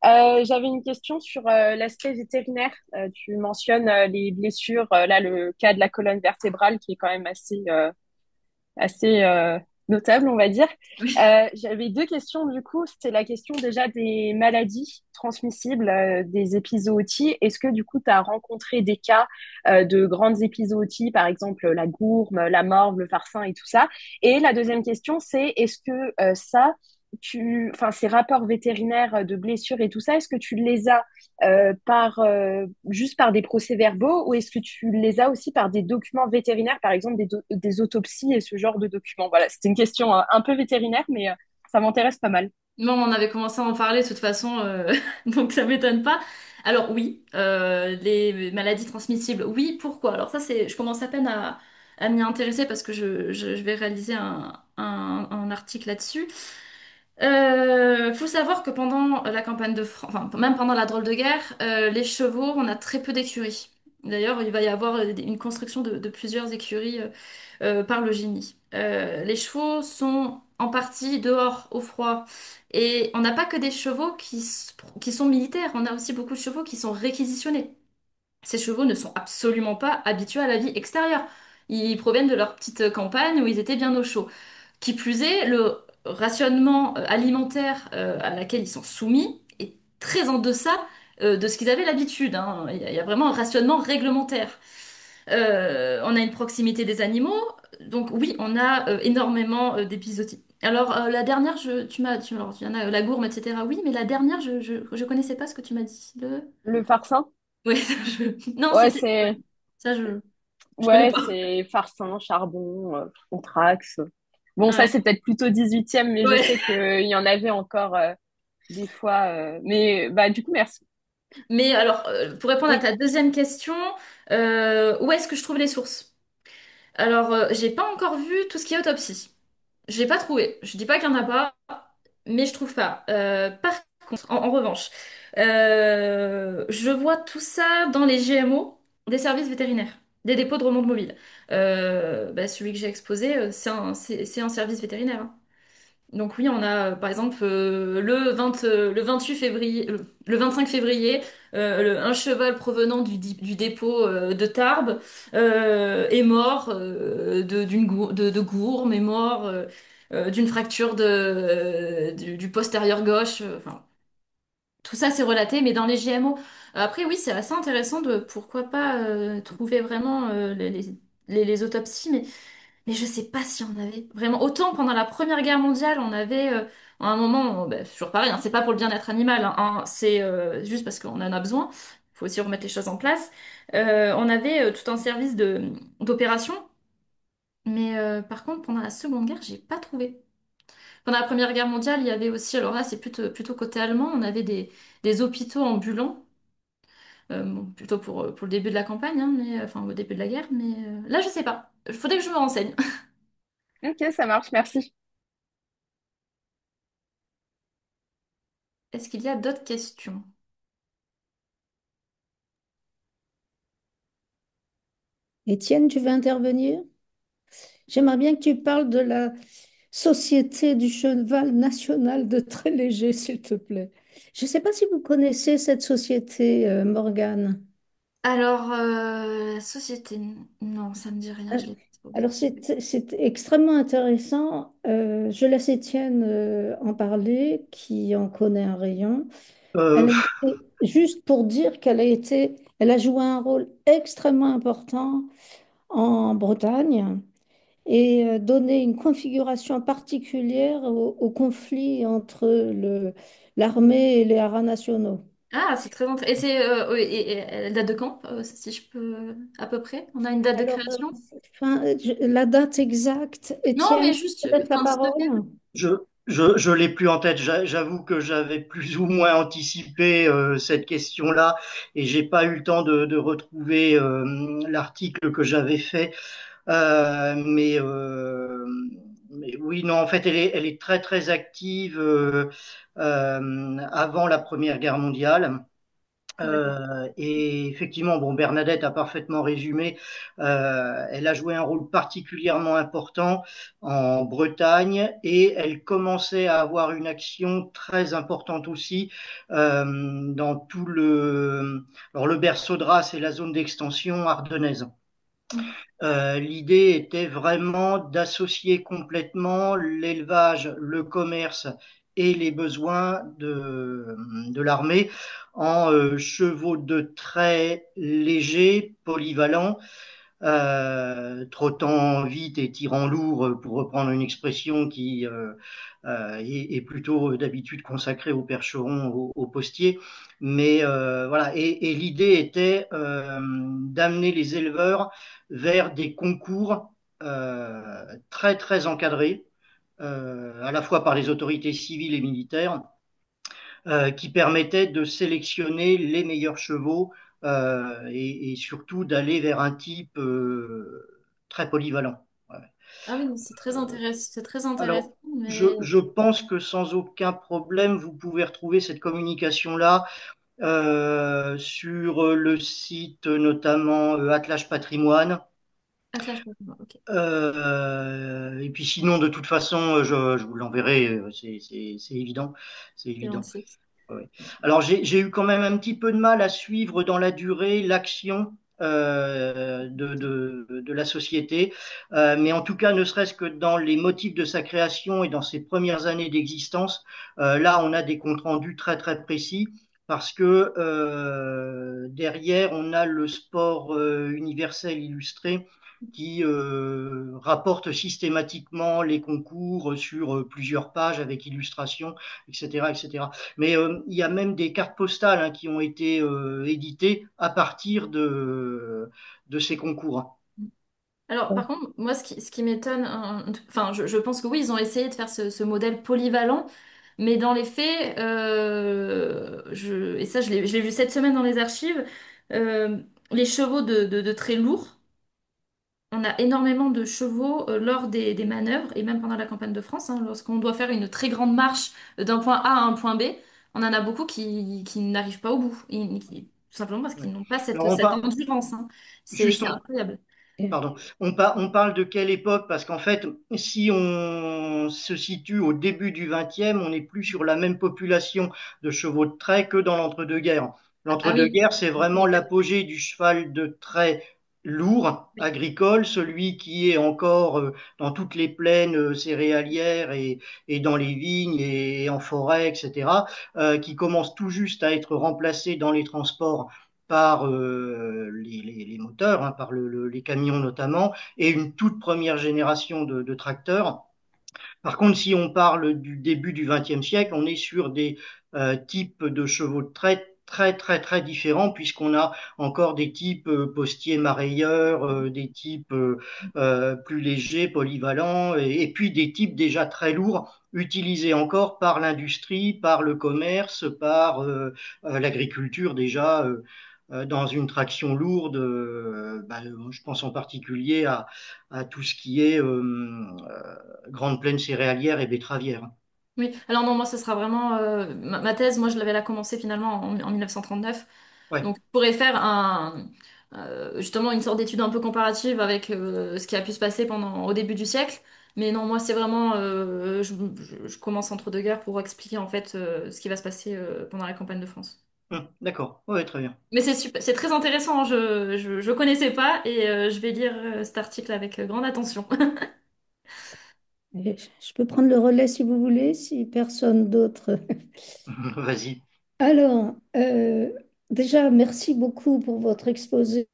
J'avais une question sur l'aspect vétérinaire. Tu mentionnes les blessures, là le cas de la colonne vertébrale qui est quand même assez notable, on va dire. J'avais deux questions du coup. C'était la question déjà des maladies transmissibles, des épizooties. Est-ce que du coup, tu as rencontré des cas de grandes épizooties, par exemple la gourme, la morve, le farcin et tout ça? Et la deuxième question, c'est est-ce que enfin, ces rapports vétérinaires de blessures et tout ça, est-ce que tu les as juste par des procès-verbaux ou est-ce que tu les as aussi par des documents vétérinaires, par exemple des autopsies et ce genre de documents? Voilà, c'était une question un peu vétérinaire, mais ça m'intéresse pas mal. Non, on avait commencé à en parler de toute façon, donc ça m'étonne pas. Alors oui, les maladies transmissibles, oui, pourquoi? Alors ça, je commence à peine à m'y intéresser parce que je vais réaliser un article là-dessus. Faut savoir que pendant la campagne de France, enfin même pendant la drôle de guerre, les chevaux, on a très peu d'écuries. D'ailleurs, il va y avoir une construction de plusieurs écuries par le génie. Les chevaux sont en partie dehors au froid. Et on n'a pas que des chevaux qui sont militaires, on a aussi beaucoup de chevaux qui sont réquisitionnés. Ces chevaux ne sont absolument pas habitués à la vie extérieure. Ils proviennent de leur petite campagne où ils étaient bien au chaud. Qui plus est, le rationnement alimentaire à laquelle ils sont soumis est très en deçà de ce qu'ils avaient l'habitude, hein. Il y a vraiment un rationnement réglementaire. On a une proximité des animaux, donc oui, on a énormément d'épisodies. Alors la dernière, alors, il y en a la gourme, etc. Oui, mais la dernière, je connaissais pas ce que tu m'as dit. Le farcin? Ouais, non, Ouais, c'était c'est ça, je connais ouais, pas. c'est farcin, charbon, anthrax. Bon, ça Ouais. c'est peut-être plutôt 18e, mais je Ouais. sais qu'il y en avait encore des fois. Mais bah du coup, merci. Mais alors, pour répondre à Oui. ta deuxième question, où est-ce que je trouve les sources? Alors, j'ai pas encore vu tout ce qui est autopsie. J'ai pas trouvé. Je dis pas qu'il y en a pas, mais je trouve pas. Par contre, en revanche, je vois tout ça dans les GMO des services vétérinaires, des dépôts de remonte mobile. Bah, celui que j'ai exposé, c'est un service vétérinaire, hein. Donc oui, on a par exemple le 28 février, le 25 février, un cheval provenant du dépôt de Tarbes est mort de gourme, est mort d'une fracture du postérieur gauche. Enfin, tout ça c'est relaté, mais dans les GMO. Après oui, c'est assez intéressant de pourquoi pas trouver vraiment les autopsies, mais je sais pas si on avait vraiment. Autant pendant la Première Guerre mondiale, on avait à un moment, bah, c'est toujours pareil, hein, c'est pas pour le bien-être animal, hein, c'est juste parce qu'on en a besoin. Il faut aussi remettre les choses en place. On avait tout un service d'opération, mais par contre, pendant la Seconde Guerre, j'ai pas trouvé. Pendant la Première Guerre mondiale, il y avait aussi, alors là, c'est plutôt côté allemand, on avait des hôpitaux ambulants. Bon, plutôt pour le début de la campagne, hein, mais enfin au début de la guerre, mais là je sais pas. Il faudrait que je me renseigne. Ok, ça marche, merci. Est-ce qu'il y a d'autres questions? Étienne, tu veux intervenir? J'aimerais bien que tu parles de la Société du cheval national de très léger, s'il te plaît. Je ne sais pas si vous connaissez cette société, Morgane. Alors, la société, non, ça me dit rien, Euh, je l'ai pas trouvé. Alors, c'est extrêmement intéressant. Je laisse Étienne en parler, qui en connaît un rayon. Euh, Elle a été, juste pour dire elle a joué un rôle extrêmement important en Bretagne et donné une configuration particulière au conflit entre l'armée et les haras nationaux. Ah, c'est très intéressant. Et oui, et elle date de quand, si je peux, à peu près? On a une date de Alors, création? la date exacte, Non, mais Étienne, juste, peut-être la enfin, s'il te plaît. parole. je je l'ai plus en tête. J'avoue que j'avais plus ou moins anticipé cette question-là et j'ai pas eu le temps de retrouver l'article que j'avais fait. Euh, mais, euh, mais oui, non, en fait, elle est très très active avant la Première Guerre mondiale. D'accord. Et effectivement, bon, Bernadette a parfaitement résumé. Elle a joué un rôle particulièrement important en Bretagne et elle commençait à avoir une action très importante aussi dans tout alors le berceau de Grasse et la zone d'extension ardennaise. Mm. L'idée était vraiment d'associer complètement l'élevage, le commerce et les besoins de l'armée en chevaux de trait légers, polyvalents, trottant vite et tirant lourd, pour reprendre une expression qui est plutôt d'habitude consacrée aux percherons, aux postiers. Mais voilà, et l'idée était d'amener les éleveurs vers des concours très très encadrés, à la fois par les autorités civiles et militaires, qui permettait de sélectionner les meilleurs chevaux, et surtout d'aller vers un type très polyvalent. Ouais. Ah oui, c'est très intéressant, Alors, mais je pense que sans aucun problème, vous pouvez retrouver cette communication-là sur le site notamment Attelage Patrimoine. attelage pas. Ok, Et puis sinon, de toute façon, je vous l'enverrai, c'est évident. C'est c'est évident. lancé. Ouais. Alors j'ai eu quand même un petit peu de mal à suivre dans la durée l'action de la société. Mais en tout cas, ne serait-ce que dans les motifs de sa création et dans ses premières années d'existence, là on a des comptes rendus très très précis parce que derrière on a le sport universel illustré qui rapporte systématiquement les concours sur plusieurs pages avec illustrations, etc., etc. Mais il y a même des cartes postales, hein, qui ont été éditées à partir de ces concours, hein. Alors, par contre, moi, ce qui m'étonne, enfin, je pense que oui, ils ont essayé de faire ce modèle polyvalent, mais dans les faits, et ça, je l'ai vu cette semaine dans les archives, euh, les chevaux de très lourds, on a énormément de chevaux lors des manœuvres, et même pendant la campagne de France, hein, lorsqu'on doit faire une très grande marche d'un point A à un point B, on en a beaucoup qui n'arrivent pas au bout, tout simplement parce Ouais. qu'ils n'ont pas Alors cette endurance, hein. C'est justement, incroyable. pardon, on parle de quelle époque? Parce qu'en fait, si on se situe au début du XXe, on n'est plus sur la même population de chevaux de trait que dans l'entre-deux-guerres. Ah oui. L'entre-deux-guerres, c'est vraiment l'apogée du cheval de trait lourd, agricole, celui qui est encore dans toutes les plaines céréalières et dans les vignes et en forêt, etc., qui commence tout juste à être remplacé dans les transports par les moteurs, hein, par les camions notamment, et une toute première génération de tracteurs. Par contre, si on parle du début du XXe siècle, on est sur des types de chevaux de trait très très très différents, puisqu'on a encore des types postiers marailleurs, des types plus légers, polyvalents, et puis des types déjà très lourds utilisés encore par l'industrie, par le commerce, par l'agriculture déjà, dans une traction lourde. Je pense en particulier à tout ce qui est grande plaine céréalière et betteravière. Oui, alors non, moi, ce sera vraiment ma thèse. Moi, je l'avais là commencé finalement en 1939. Ouais. Donc, je pourrais faire justement une sorte d'étude un peu comparative avec ce qui a pu se passer au début du siècle. Mais non, moi, c'est vraiment, je commence entre deux guerres pour expliquer en fait ce qui va se passer pendant la campagne de France. D'accord. Ouais, très bien. Mais c'est super, c'est très intéressant, hein. Je connaissais pas et je vais lire cet article avec grande attention. Et je peux prendre le relais si vous voulez, si personne d'autre. Vas-y. Alors, déjà, merci beaucoup pour votre exposé.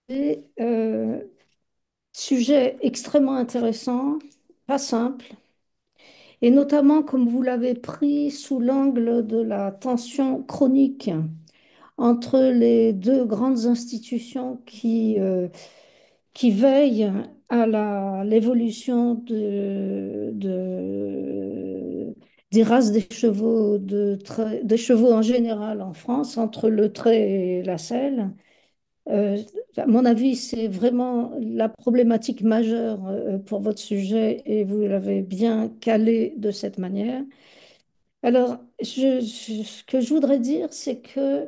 Sujet extrêmement intéressant, pas simple, et notamment comme vous l'avez pris sous l'angle de la tension chronique entre les deux grandes institutions qui veillent à l'évolution des races des chevaux, des chevaux en général en France, entre le trait et la selle. Euh, à mon avis, c'est vraiment la problématique majeure pour votre sujet et vous l'avez bien calé de cette manière. Alors, ce que je voudrais dire, c'est que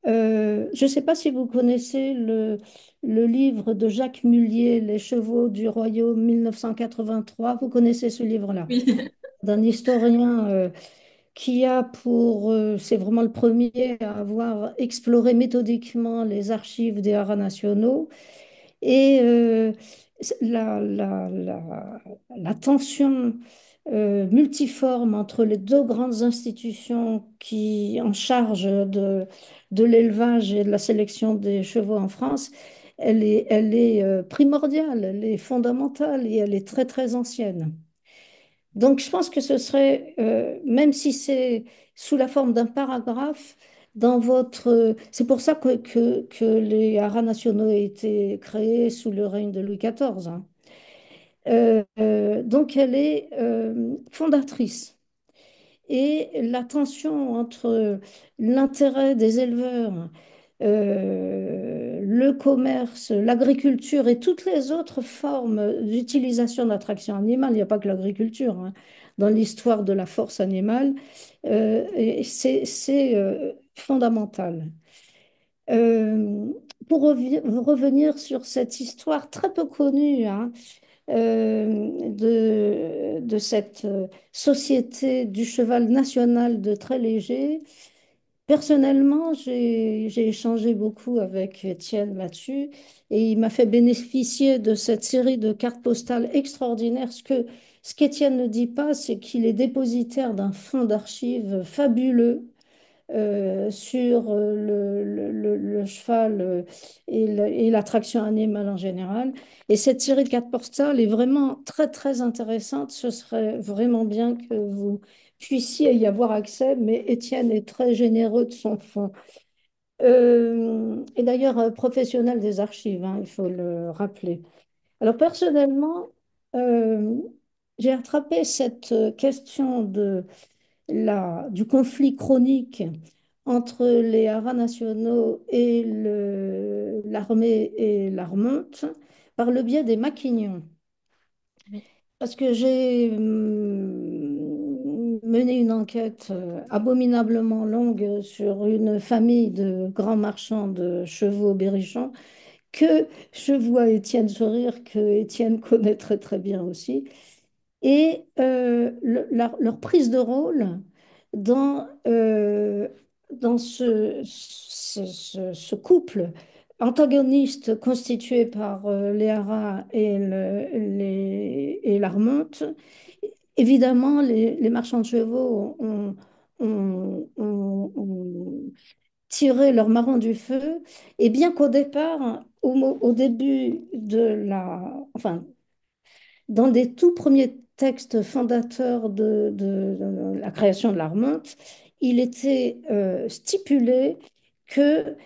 je ne sais pas si vous connaissez le livre de Jacques Mullier, Les chevaux du royaume 1983. Vous connaissez ce livre-là, Oui. d'un historien qui a c'est vraiment le premier à avoir exploré méthodiquement les archives des haras nationaux Et la tension multiforme entre les deux grandes institutions qui en charge de l'élevage et de la sélection des chevaux en France, elle est primordiale, elle est fondamentale et elle est très très ancienne. Donc, je pense que ce serait, même si c'est sous la forme d'un paragraphe, dans votre... C'est pour ça que les haras nationaux ont été créés sous le règne de Louis XIV, hein. Donc, elle est fondatrice. Et la tension entre l'intérêt des éleveurs, le commerce, l'agriculture et toutes les autres formes d'utilisation d'attraction animale, il n'y a pas que l'agriculture, hein, dans l'histoire de la force animale, et c'est fondamental. Euh, pour revenir sur cette histoire très peu connue, hein, de cette société du cheval national de très léger. Personnellement, j'ai échangé beaucoup avec Étienne là-dessus et il m'a fait bénéficier de cette série de cartes postales extraordinaires. Ce qu'Étienne ne dit pas, c'est qu'il est dépositaire d'un fonds d'archives fabuleux sur le cheval et l'attraction animale en général. Et cette série de cartes postales est vraiment très, très intéressante. Ce serait vraiment bien que vous puissiez y avoir accès, mais Étienne est très généreux de son fonds. Et d'ailleurs, professionnel des archives, hein, il faut le rappeler. Alors personnellement, euh, j'ai attrapé cette question du conflit chronique entre les haras nationaux et l'armée et l'armante par le biais des maquignons. Oui. Parce que j'ai mené une enquête abominablement longue sur une famille de grands marchands de chevaux berrichons que je vois Étienne sourire, que Étienne connaît très très bien aussi et leur prise de rôle dans ce couple antagoniste constitué par Léara et et l'Armante. Évidemment, les marchands de chevaux ont tiré leur marron du feu, et bien qu'au départ, au début enfin, dans des tout premiers textes fondateurs de la création de l'Armante, il était stipulé que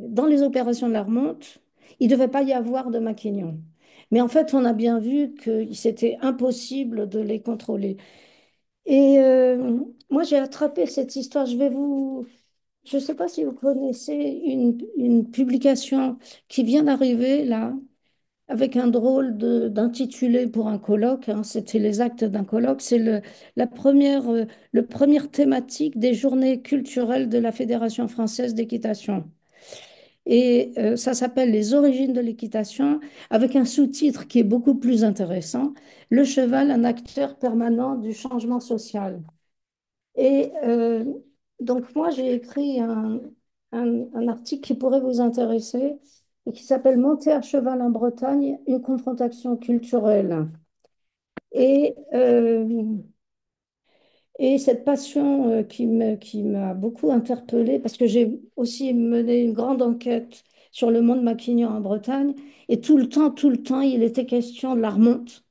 dans les opérations de l'Armante, il ne devait pas y avoir de maquignons. Mais en fait, on a bien vu que c'était impossible de les contrôler. Et moi, j'ai attrapé cette histoire. Je ne sais pas si vous connaissez une publication qui vient d'arriver là, avec un drôle d'intitulé pour un colloque, hein. C'était les actes d'un colloque. C'est le première thématique des journées culturelles de la Fédération française d'équitation. Et ça s'appelle Les origines de l'équitation, avec un sous-titre qui est beaucoup plus intéressant, Le cheval, un acteur permanent du changement social. Et donc, moi, j'ai écrit un article qui pourrait vous intéresser et qui s'appelle Monter à cheval en Bretagne, une confrontation culturelle. Et, et cette passion qui m'a beaucoup interpellée, parce que j'ai aussi mené une grande enquête sur le monde maquignon en Bretagne, et tout le temps, il était question de la remonte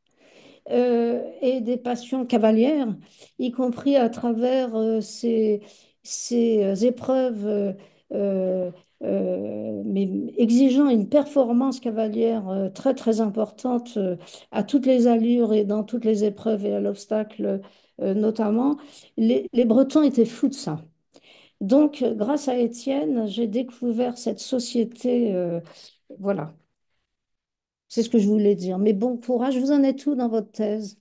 et des passions cavalières, y compris à travers ces épreuves, euh, mais exigeant une performance cavalière très très importante à toutes les allures et dans toutes les épreuves et à l'obstacle notamment. Les Bretons étaient fous de ça. Donc, grâce à Étienne, j'ai découvert cette société. Voilà, c'est ce que je voulais dire. Mais bon courage, vous en êtes où dans votre thèse?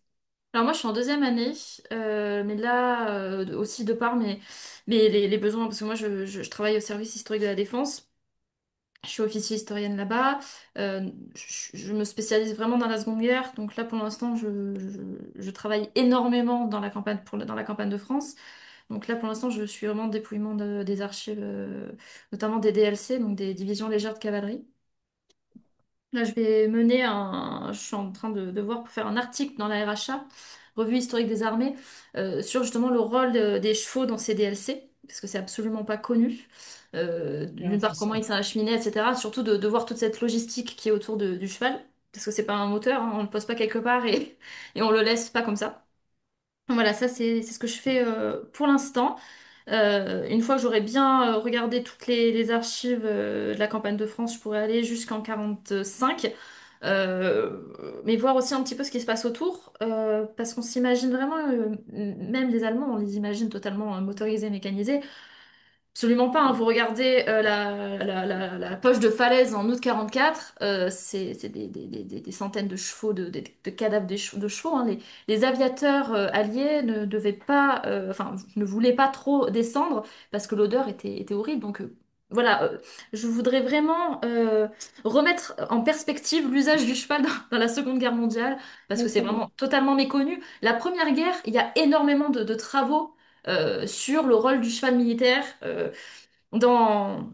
Alors moi je suis en deuxième année, mais là aussi de par les besoins, parce que moi je travaille au service historique de la Défense, je suis officier historienne là-bas, je me spécialise vraiment dans la Seconde Guerre, donc là pour l'instant je travaille énormément dans la campagne, dans la campagne de France. Donc là, pour l'instant, je suis vraiment en dépouillement des archives, notamment des DLC, donc des divisions légères de cavalerie. Là, je suis en train de voir pour faire un article dans la RHA, Revue historique des armées, sur justement le rôle des chevaux dans ces DLC, parce que c'est absolument pas connu. Ouais, D'une c'est part, ça. comment ils sont acheminés, etc. Surtout de voir toute cette logistique qui est autour du cheval, parce que c'est pas un moteur, hein, on le pose pas quelque part et, et on le laisse pas comme ça. Voilà, ça c'est ce que je fais pour l'instant. Une fois que j'aurai bien regardé toutes les archives de la campagne de France, je pourrais aller jusqu'en 45. Mais voir aussi un petit peu ce qui se passe autour, parce qu'on s'imagine vraiment, même les Allemands, on les imagine totalement motorisés, mécanisés. Absolument pas, hein. Vous regardez la poche de falaise en août 44, c'est des centaines de chevaux, de cadavres de chevaux, hein. Les aviateurs alliés ne devaient pas, enfin, ne voulaient pas trop descendre parce que l'odeur était horrible. Donc voilà, je voudrais vraiment remettre en perspective l'usage du cheval dans la Seconde Guerre mondiale parce que c'est D'accord. vraiment totalement méconnu. La Première Guerre, il y a énormément de travaux sur le rôle du cheval militaire dans,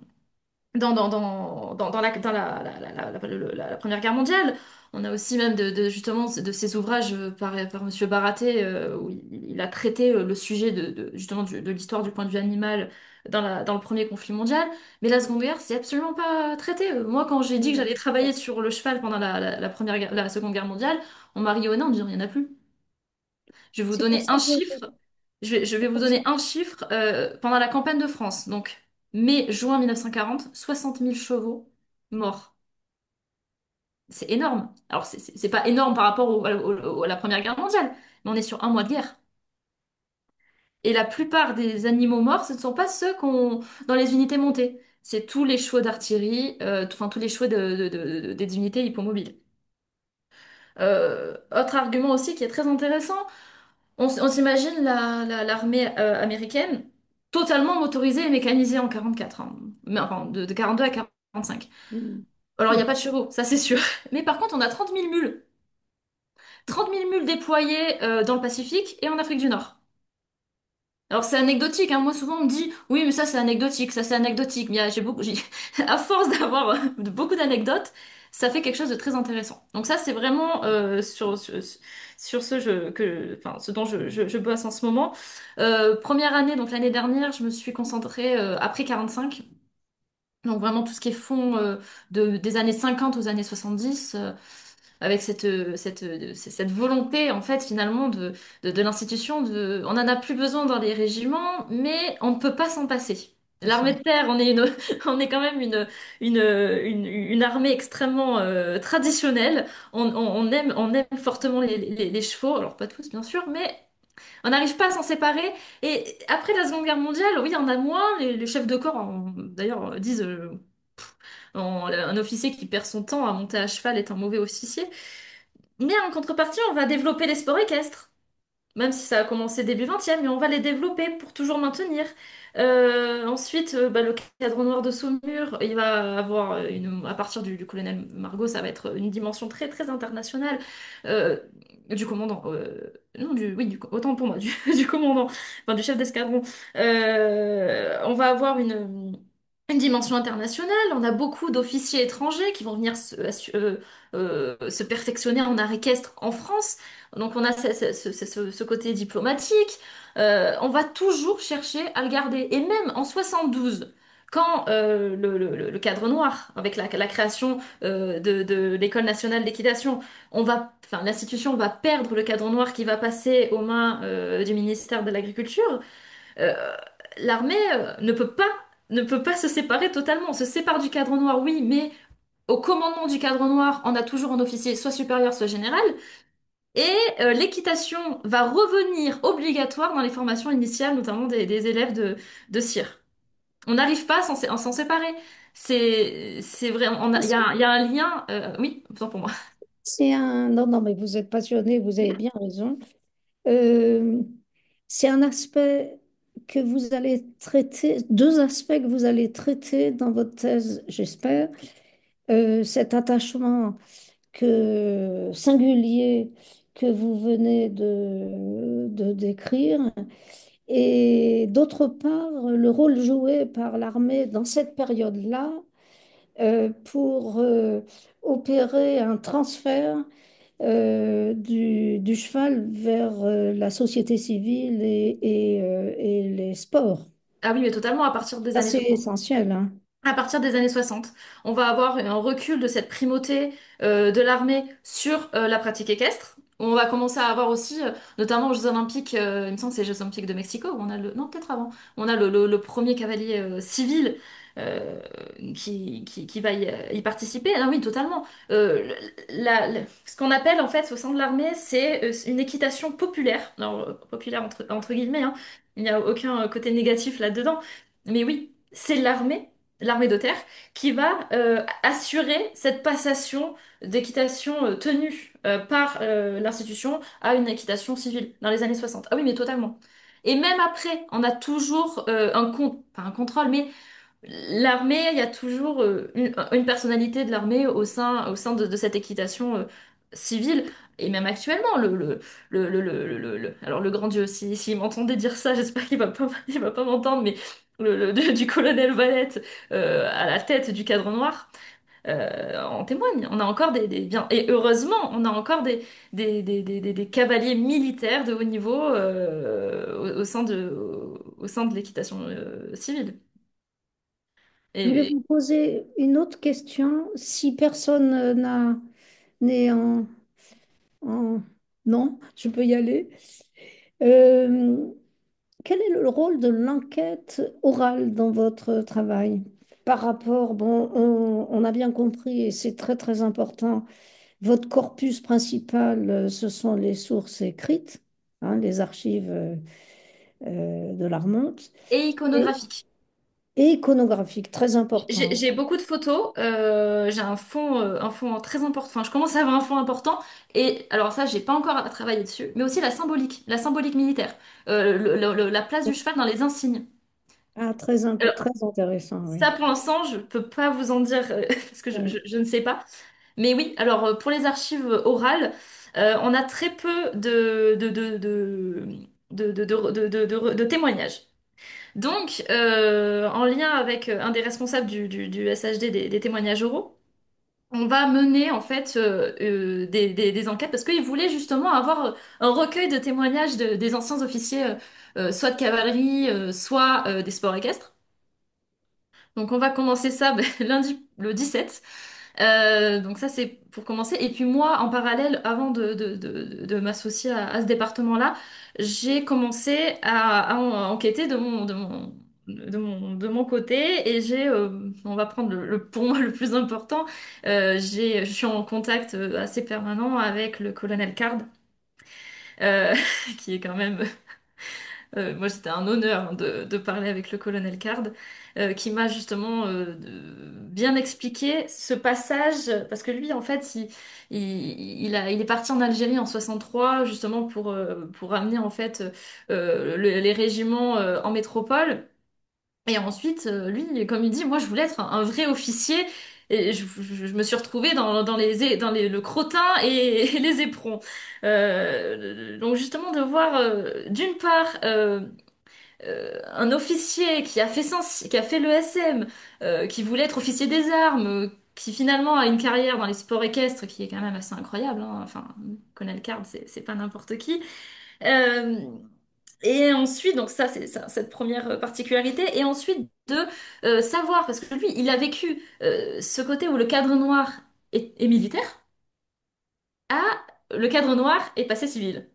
dans la Première Guerre mondiale. On a aussi même justement de ces ouvrages par Monsieur Baraté où il a traité le sujet justement de l'histoire du point de vue animal dans le premier conflit mondial. Mais la Seconde Guerre, c'est absolument pas traité. Moi, quand j'ai dit que Ouais. j'allais travailler sur le cheval pendant la Seconde Guerre mondiale, on m'a ri au nez en me disant, il n'y en a plus. Je vais vous C'est pour donner ça un que chiffre. Je vais c'est vous pour ça- donner un chiffre. Pendant la campagne de France, donc mai-juin 1940, 60 000 chevaux morts. C'est énorme. Alors, c'est pas énorme par rapport à la Première Guerre mondiale, mais on est sur un mois de guerre. Et la plupart des animaux morts, ce ne sont pas ceux qu'on dans les unités montées. C'est tous les chevaux d'artillerie, enfin tous les chevaux des unités hippomobiles. Autre argument aussi qui est très intéressant. On s'imagine l'armée américaine totalement motorisée et mécanisée en 44, hein. Mais, enfin, de 42 à 45. Mm. Alors, il n'y a pas de chevaux, ça c'est sûr. Mais par contre, on a 30 000 mules. 30 000 mules déployées dans le Pacifique et en Afrique du Nord. Alors c'est anecdotique, hein. Moi souvent on me dit oui mais ça c'est anecdotique, ça c'est anecdotique. Mais à force d'avoir beaucoup d'anecdotes, ça fait quelque chose de très intéressant. Donc ça c'est vraiment sur enfin, ce dont je bosse en ce moment. Première année, donc l'année dernière, je me suis concentrée après 45. Donc vraiment tout ce qui est fond des années 50 aux années 70 avec cette volonté, en fait, finalement, de l'institution. On n'en a plus besoin dans les régiments, mais on ne peut pas s'en passer. C'est ça. L'armée de terre, on est quand même une armée extrêmement traditionnelle. On aime fortement les chevaux, alors pas tous, bien sûr, mais on n'arrive pas à s'en séparer. Et après la Seconde Guerre mondiale, oui, il y en a moins. Les chefs de corps, d'ailleurs, disent un officier qui perd son temps à monter à cheval est un mauvais officier. Mais en contrepartie, on va développer les sports équestres. Même si ça a commencé début 20e, mais on va les développer pour toujours maintenir. Ensuite, bah, le cadre noir de Saumur, il va avoir à partir du colonel Margot, ça va être une dimension très très internationale. Euh, du commandant, non, oui, autant pour moi, du commandant, enfin du chef d'escadron. On va avoir une dimension internationale. On a beaucoup d'officiers étrangers qui vont venir se perfectionner en art équestre en France. Donc on a ce côté diplomatique. On va toujours chercher à le garder. Et même en 72, quand le cadre noir, avec la création de l'École nationale d'équitation, enfin, l'institution va perdre le cadre noir qui va passer aux mains du ministère de l'Agriculture, euh, l'armée ne peut pas se séparer totalement. On se sépare du cadre noir, oui, mais au commandement du cadre noir, on a toujours un officier soit supérieur, soit général. Et l'équitation va revenir obligatoire dans les formations initiales, notamment des élèves de cire. On n'arrive pas à s'en séparer. C'est vraiment, il y a un lien. Oui, autant pour moi. Non, non, mais vous êtes passionné, vous avez bien raison. Euh, c'est un aspect que vous allez traiter, deux aspects que vous allez traiter dans votre thèse, j'espère. Cet attachement singulier que vous venez de décrire Et d'autre part, le rôle joué par l'armée dans cette période-là pour opérer un transfert du cheval vers la société civile et les sports. Ah oui, mais totalement, à partir des Ça, années c'est 60. essentiel, hein. À partir des années 60, on va avoir un recul de cette primauté de l'armée sur la pratique équestre. On va commencer à avoir aussi, notamment aux Jeux Olympiques, il me semble que c'est les Jeux Olympiques de Mexico, où on a le, non, peut-être avant, on a le premier cavalier civil euh, qui va y participer. Ah oui, totalement. Ce qu'on appelle en fait au sein de l'armée, c'est une équitation populaire. Alors, populaire entre guillemets, hein. Il n'y a aucun côté négatif là-dedans. Mais oui, c'est l'armée de terre, qui va assurer cette passation d'équitation tenue par l'institution à une équitation civile dans les années 60. Ah oui, mais totalement. Et même après, on a toujours pas un contrôle, mais l'armée, il y a toujours une personnalité de l'armée au sein de cette équitation civile. Et même actuellement, alors le grand Dieu, s'il m'entendait dire ça, j'espère qu'il va pas, il va pas m'entendre, mais du colonel Valette à la tête du cadre noir en témoigne. On a encore bien, et heureusement, on a encore des cavaliers militaires de haut niveau au sein de l'équitation civile. Je vais Et, vous poser une autre question. Si personne n'est en- Non, je peux y aller. Euh, Quel est le rôle de l'enquête orale dans votre travail par rapport, bon, on a bien compris, et c'est très très important, votre corpus principal, ce sont les sources écrites, hein, les archives de l'Armonte, et et, iconographique. et iconographiques, très important. J'ai beaucoup de photos, j'ai un fond très important, enfin je commence à avoir un fond important, et alors ça j'ai pas encore travaillé dessus, mais aussi la symbolique militaire, la place du cheval dans les insignes. Ah, Alors très intéressant, oui. ça pour l'instant je peux pas vous en dire parce que Ouais. je ne sais pas, mais oui, alors pour les archives orales, on a très peu de témoignages. Donc, en lien avec un des responsables du SHD des témoignages oraux, on va mener en fait des enquêtes parce qu'ils voulaient justement avoir un recueil de témoignages des anciens officiers, soit de cavalerie, soit des sports équestres. Donc, on va commencer ça lundi le 17. Donc ça c'est pour commencer. Et puis moi, en parallèle, avant de m'associer à ce département-là, j'ai commencé à enquêter de mon côté et on va prendre pour moi le plus important, je suis en contact assez permanent avec le colonel Card, euh, qui est quand même moi, c'était un honneur hein, de parler avec le colonel Card, qui m'a justement bien expliqué ce passage, parce que lui, en fait, il est parti en Algérie en 63, justement pour ramener en fait les régiments en métropole. Et ensuite, lui, comme il dit, moi, je voulais être un vrai officier. Et je me suis retrouvée le crottin et les éperons. Donc justement de voir d'une part un officier qui a fait l'ESM, qui voulait être officier des armes, qui finalement a une carrière dans les sports équestres qui est quand même assez incroyable, hein. Enfin, Colonel Card, c'est pas n'importe qui. Euh, et ensuite, donc ça, c'est cette première particularité. Et ensuite, de savoir, parce que lui, il a vécu ce côté où le cadre noir est militaire, à le cadre noir est passé civil.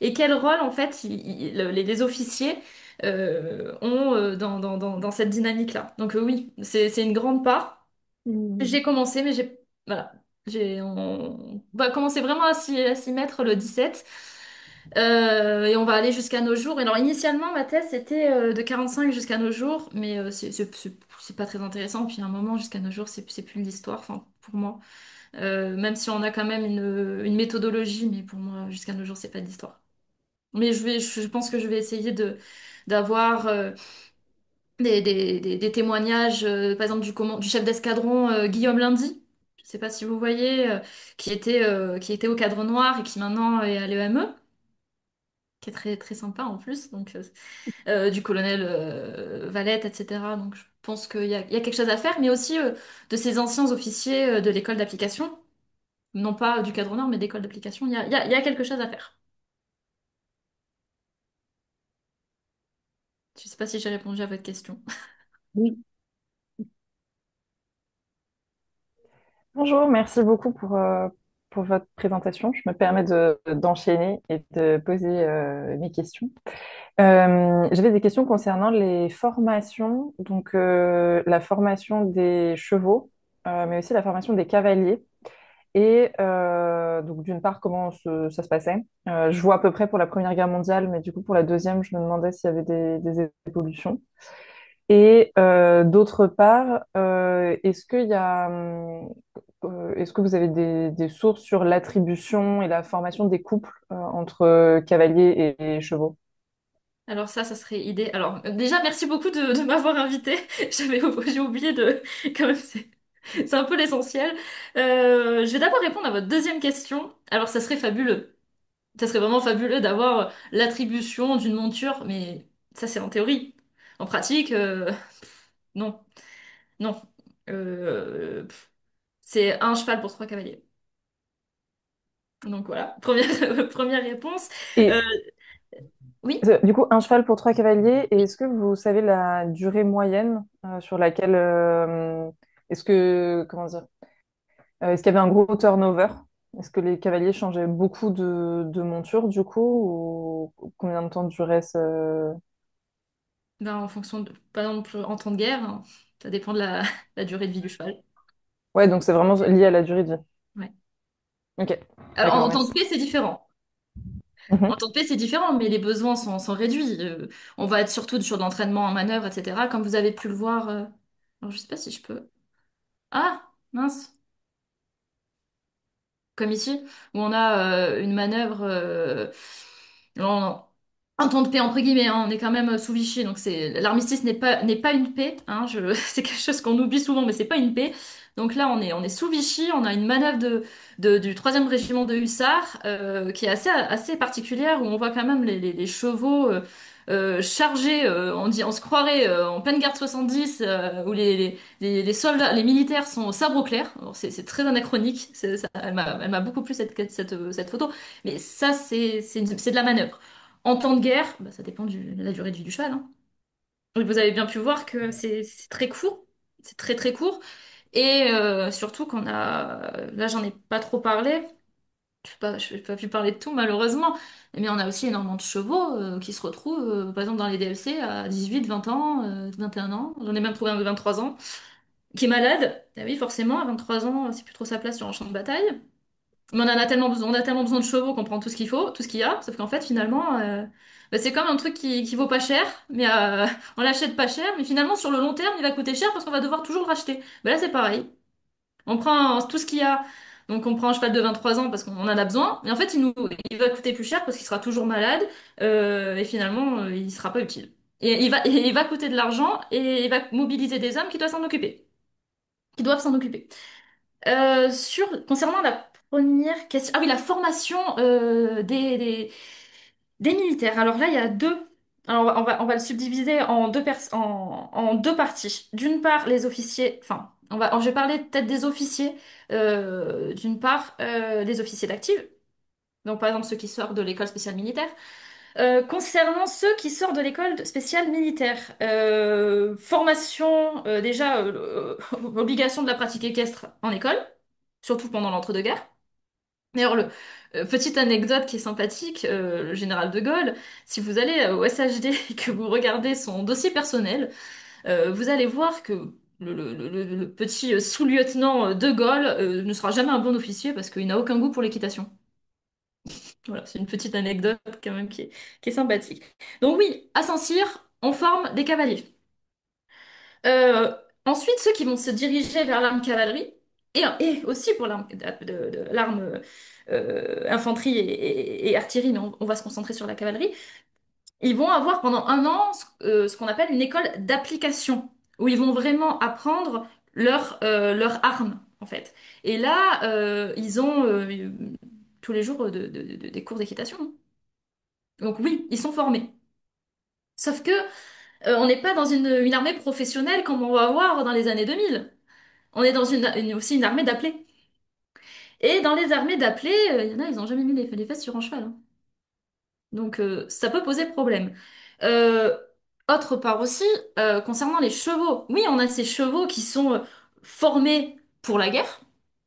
Et quel rôle, en fait, les officiers ont dans cette dynamique-là. Donc oui, c'est une grande part. J'ai Hmm. commencé, mais voilà, on va commencer vraiment à s'y mettre le 17. Et on va aller jusqu'à nos jours. Et alors, initialement, ma thèse, c'était de 45 jusqu'à nos jours, mais c'est pas très intéressant. Puis à un moment, jusqu'à nos jours, c'est plus de l'histoire, enfin, pour moi. Même si on a quand même une méthodologie, mais pour moi, jusqu'à nos jours, c'est pas de l'histoire. Mais je pense que je vais essayer d'avoir des témoignages, par exemple, du chef d'escadron Guillaume Lundy. Je sais pas si vous voyez, qui était au Cadre Noir et qui maintenant est à l'EME. qui est très, très sympa en plus, donc, du colonel Valette, etc. Donc je pense qu'il y a quelque chose à faire, mais aussi de ces anciens officiers de l'école d'application, non pas du cadre nord, mais d'école d'application, il y a quelque chose à faire. Je sais pas si j'ai répondu à votre question. Oui, Bonjour, merci beaucoup pour votre présentation. Je me permets d'enchaîner et de poser mes questions. J'avais des questions concernant les formations, donc la formation des chevaux, mais aussi la formation des cavaliers. Et donc d'une part, comment ça se passait? Je vois à peu près pour la Première Guerre mondiale, mais du coup pour la deuxième, je me demandais s'il y avait des évolutions. Et d'autre part, est-ce que vous avez des sources sur l'attribution et la formation des couples entre cavaliers et chevaux? Alors ça serait idée. Alors déjà, merci beaucoup de m'avoir invité. J'ai oublié de... Quand même, c'est un peu l'essentiel. Je vais d'abord répondre à votre deuxième question. Alors ça serait fabuleux. Ça serait vraiment fabuleux d'avoir l'attribution d'une monture, mais ça c'est en théorie. En pratique, non. Non. Pff, c'est un cheval pour trois cavaliers. Donc voilà, première, première réponse. Euh, Et oui. du coup, un cheval pour trois cavaliers. Et est-ce que vous savez la durée moyenne sur laquelle comment dire, est-ce qu'il y avait un gros turnover? Est-ce que les cavaliers changeaient beaucoup de monture du coup, ou combien de temps durait ce... Ben, en fonction de, par exemple, en temps de guerre, hein, ça dépend de la durée de vie du cheval. Ouais, donc c'est vraiment lié à la durée de vie. Ouais. Ok, Alors, d'accord, en temps merci. de paix, c'est différent. En Mhm. temps de paix, c'est différent, mais les besoins sont réduits. On va être surtout sur de l'entraînement en manœuvre, etc. Comme vous avez pu le voir. Alors, je sais pas si je peux. Ah, mince. Comme ici, où on a une manœuvre en, en temps de paix, entre guillemets, hein, on est quand même sous Vichy, donc l'armistice n'est pas une paix, hein, c'est quelque chose qu'on oublie souvent, mais c'est pas une paix. Donc là, on est sous Vichy, on a une manœuvre du 3e régiment de hussards qui est assez particulière, où on voit quand même les chevaux chargés, on se croirait en pleine guerre de 70, où les soldats, les militaires sont au sabre au clair. Alors, c'est très anachronique. Elle m'a beaucoup plu cette photo. Mais ça, c'est de la manœuvre. En temps de guerre, bah, ça dépend de la durée de vie du cheval, hein. Donc, vous avez bien pu voir que c'est très court. C'est très très court. Et surtout qu'on a... Là, j'en ai pas trop parlé. Je n'ai pas pu parler de tout, malheureusement. Mais on a aussi énormément de chevaux qui se retrouvent, par exemple, dans les DLC à 18, 20 ans, 21 ans. J'en ai même trouvé un de 23 ans qui est malade. Ah oui, forcément, à 23 ans, c'est plus trop sa place sur un champ de bataille. Mais on a tellement besoin de chevaux qu'on prend tout ce qu'il faut, tout ce qu'il y a. Sauf qu'en fait, finalement, bah, c'est comme un truc qui vaut pas cher, mais on l'achète pas cher, mais finalement, sur le long terme, il va coûter cher parce qu'on va devoir toujours le racheter. Bah là, c'est pareil. On prend tout ce qu'il y a. Donc, on prend un cheval de 23 ans parce qu'on en a besoin. Mais en fait, il va coûter plus cher parce qu'il sera toujours malade. Et finalement, il sera pas utile. Et il va coûter de l'argent et il va mobiliser des hommes qui doivent s'en occuper. Qui doivent s'en occuper. Concernant la première question, ah oui, la formation des militaires. Alors là, il y a deux. Alors on va le subdiviser en deux parties. D'une part, les officiers. Enfin, je vais parler peut-être des officiers. D'une part, les officiers d'active. Donc par exemple ceux qui sortent de l'école spéciale militaire. Concernant ceux qui sortent de l'école spéciale militaire, formation déjà obligation de la pratique équestre en école, surtout pendant l'entre-deux-guerres. D'ailleurs, petite anecdote qui est sympathique, le général de Gaulle, si vous allez au SHD et que vous regardez son dossier personnel, vous allez voir que le petit sous-lieutenant de Gaulle ne sera jamais un bon officier parce qu'il n'a aucun goût pour l'équitation. Voilà, c'est une petite anecdote quand même qui est sympathique. Donc oui, à Saint-Cyr, on forme des cavaliers. Euh, Ensuite, ceux qui vont se diriger vers l'arme cavalerie, et aussi pour l'arme infanterie et artillerie, mais on va se concentrer sur la cavalerie, ils vont avoir pendant un an ce qu'on appelle une école d'application, où ils vont vraiment apprendre leur arme, en fait. Et là, ils ont tous les jours des cours d'équitation, hein. Donc oui, ils sont formés. Sauf que on n'est pas dans une armée professionnelle comme on va avoir dans les années 2000. On est dans aussi une armée d'appelés. Et dans les armées d'appelés, il y en a, ils n'ont jamais mis les fesses sur un cheval, hein. Donc ça peut poser problème. Euh, Autre part aussi, concernant les chevaux. Oui, on a ces chevaux qui sont formés pour la guerre.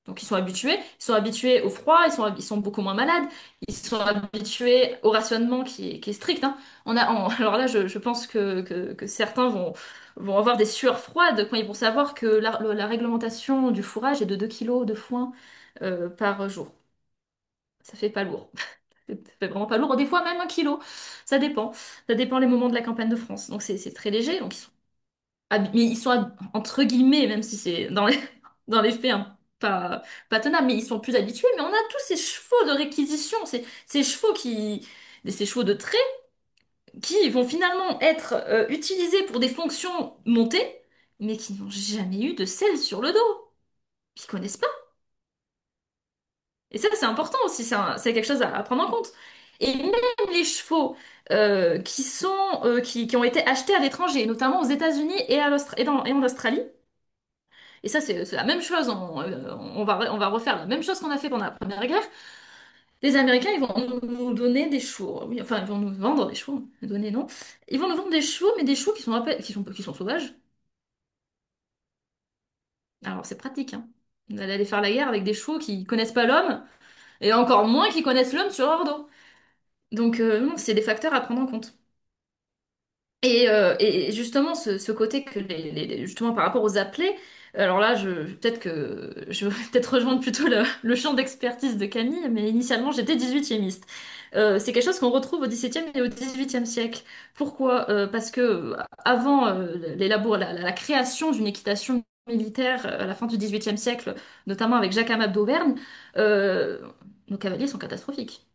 Donc ils sont habitués au froid, ils sont beaucoup moins malades, ils sont habitués au rationnement qui est strict, hein. Alors là, je pense que certains vont avoir des sueurs froides quand ils vont savoir que la réglementation du fourrage est de 2 kilos de foin par jour. Ça fait pas lourd. Ça fait vraiment pas lourd. Des fois même 1 kilo. Ça dépend. Ça dépend les moments de la campagne de France. Donc c'est très léger. Donc mais ils sont entre guillemets, même si c'est dans dans les faits, hein, pas tenable, mais ils sont plus habitués. Mais on a tous ces chevaux de réquisition, ces chevaux ces chevaux de trait qui vont finalement être utilisés pour des fonctions montées, mais qui n'ont jamais eu de selle sur le dos. Qui connaissent pas. Et ça, c'est important aussi, c'est quelque chose à prendre en compte. Et même les chevaux qui ont été achetés à l'étranger, notamment aux États-Unis et en Australie, et ça, c'est la même chose, on va refaire la même chose qu'on a fait pendant la Première Guerre. Les Américains, ils vont nous donner des chevaux, oui, enfin, ils vont nous vendre des chevaux, nous donner, non. Ils vont nous vendre des chevaux, mais des chevaux qui sont sauvages. Alors, c'est pratique, hein. Vous allez aller faire la guerre avec des chevaux qui connaissent pas l'homme, et encore moins qui connaissent l'homme sur leur dos. Donc, non, c'est des facteurs à prendre en compte. Et justement, ce côté que justement par rapport aux appelés, alors là, peut-être que je vais peut-être rejoindre plutôt le champ d'expertise de Camille, mais initialement, j'étais 18e. C'est quelque chose qu'on retrouve au XVIIe et au XVIIIe siècle. Pourquoi? Parce que avant les labos, la création d'une équitation militaire à la fin du XVIIIe siècle, notamment avec Jacques Amat d'Auvergne, euh, nos cavaliers sont catastrophiques.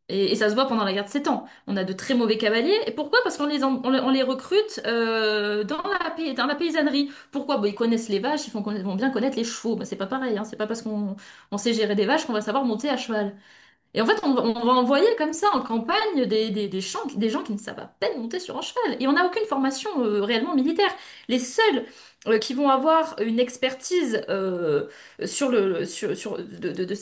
Et ça se voit pendant la guerre de 7 ans. On a de très mauvais cavaliers. Et pourquoi? Parce on les recrute dans la paysannerie. Pourquoi? Bah, ils connaissent les vaches, vont bien connaître les chevaux. Bah, c'est pas pareil, hein. C'est pas parce qu'on sait gérer des vaches qu'on va savoir monter à cheval. Et en fait, on va envoyer comme ça en campagne des gens qui ne savent à peine monter sur un cheval. Et on n'a aucune formation réellement militaire. Les seuls qui vont avoir une expertise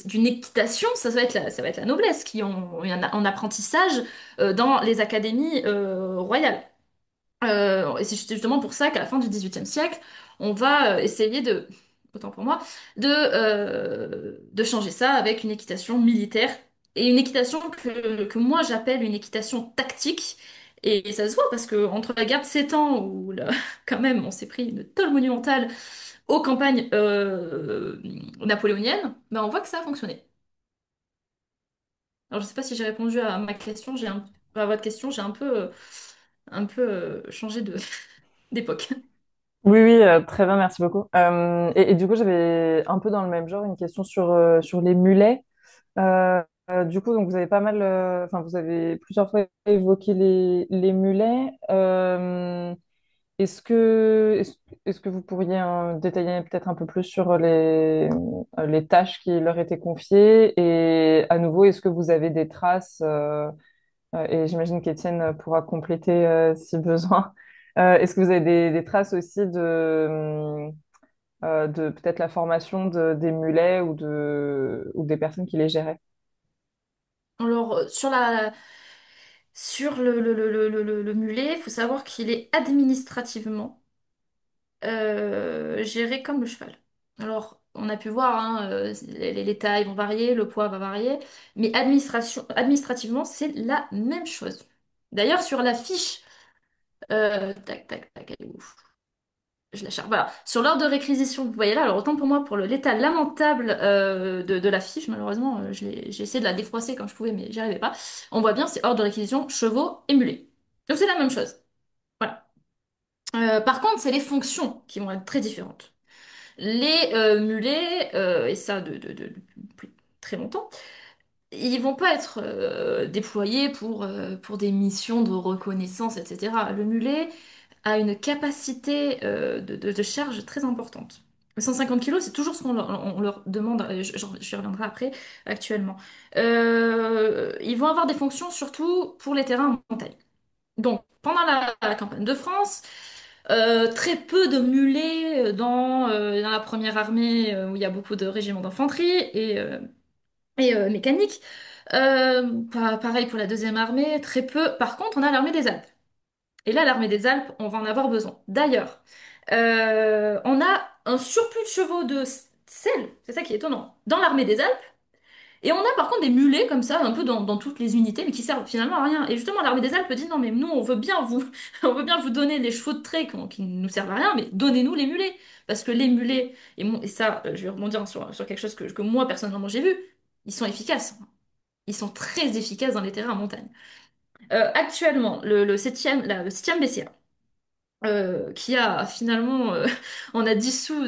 d'une équitation, ça va être la noblesse, qui ont un apprentissage dans les académies royales. Et c'est justement pour ça qu'à la fin du XVIIIe siècle, on va essayer autant pour moi, de changer ça avec une équitation militaire et une équitation que moi j'appelle une équitation tactique. Et ça se voit parce que entre la guerre de 7 ans, où là, quand même on s'est pris une tôle monumentale aux campagnes napoléoniennes, ben on voit que ça a fonctionné. Alors je sais pas si j'ai répondu à ma question, à votre question, j'ai un peu changé d'époque. Oui, oui, très bien, merci beaucoup. Et du coup, j'avais un peu dans le même genre une question sur les mulets. Du coup, donc vous avez pas mal, enfin, vous avez plusieurs fois évoqué les mulets. Est-ce que vous pourriez détailler peut-être un peu plus sur les tâches qui leur étaient confiées? Et à nouveau, est-ce que vous avez des traces? Et j'imagine qu'Étienne pourra compléter si besoin. Est-ce que vous avez des traces aussi de peut-être la formation des mulets ou des personnes qui les géraient? Alors, sur le mulet, il faut savoir qu'il est administrativement géré comme le cheval. Alors, on a pu voir, hein, les tailles vont varier, le poids va varier, mais administrativement, c'est la même chose. D'ailleurs, sur la fiche, tac, tac, tac, elle est où? Je la cherche. Voilà. Sur l'ordre de réquisition, vous voyez là, alors autant pour moi, pour l'état lamentable de la fiche, malheureusement, j'ai essayé de la défroisser comme je pouvais, mais j'y arrivais pas. On voit bien, c'est ordre de réquisition, chevaux et mulets. Donc c'est la même chose. Voilà. Par contre, c'est les fonctions qui vont être très différentes. Les mulets, et ça depuis très longtemps, ils vont pas être déployés pour des missions de reconnaissance, etc. Le mulet a une capacité de charge très importante. 150 kilos, c'est toujours ce on leur demande, j'y reviendrai après, actuellement. Ils vont avoir des fonctions surtout pour les terrains en montagne. Donc, pendant la campagne de France, très peu de mulets dans la première armée où il y a beaucoup de régiments d'infanterie et mécanique. Pareil pour la deuxième armée, très peu. Par contre, on a l'armée des Alpes. Et là, l'armée des Alpes, on va en avoir besoin. D'ailleurs, on a un surplus de chevaux de selle, c'est ça qui est étonnant, dans l'armée des Alpes. Et on a par contre des mulets comme ça, un peu dans toutes les unités, mais qui servent finalement à rien. Et justement, l'armée des Alpes dit non, mais nous, on veut bien vous, on veut bien vous donner les chevaux de trait qui ne nous servent à rien, mais donnez-nous les mulets. Parce que les mulets, et ça, je vais rebondir sur quelque chose que moi, personnellement, j'ai vu, ils sont efficaces. Ils sont très efficaces dans les terrains en montagne. Actuellement, le 7e BCA, qui a finalement, on a dissous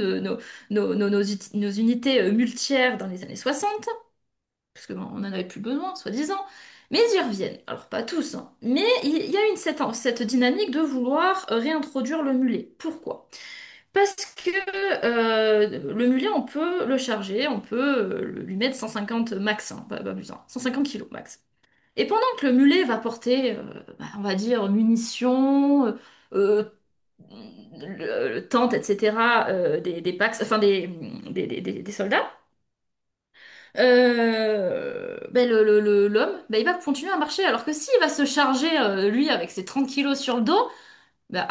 nos unités multières dans les années 60 parce qu'on n'en avait plus besoin, soi-disant. Mais ils y reviennent. Alors, pas tous, hein. Mais il y a cette dynamique de vouloir réintroduire le mulet. Pourquoi? Parce que le mulet, on peut le charger, on peut lui mettre 150 max, hein, pas plus, hein, 150 kilos max. Et pendant que le mulet va porter, on va dire, munitions, euh, tentes, etc., des packs, enfin des soldats, ben l'homme, ben il va continuer à marcher. Alors que s'il va se charger, lui, avec ses 30 kilos sur le dos, ben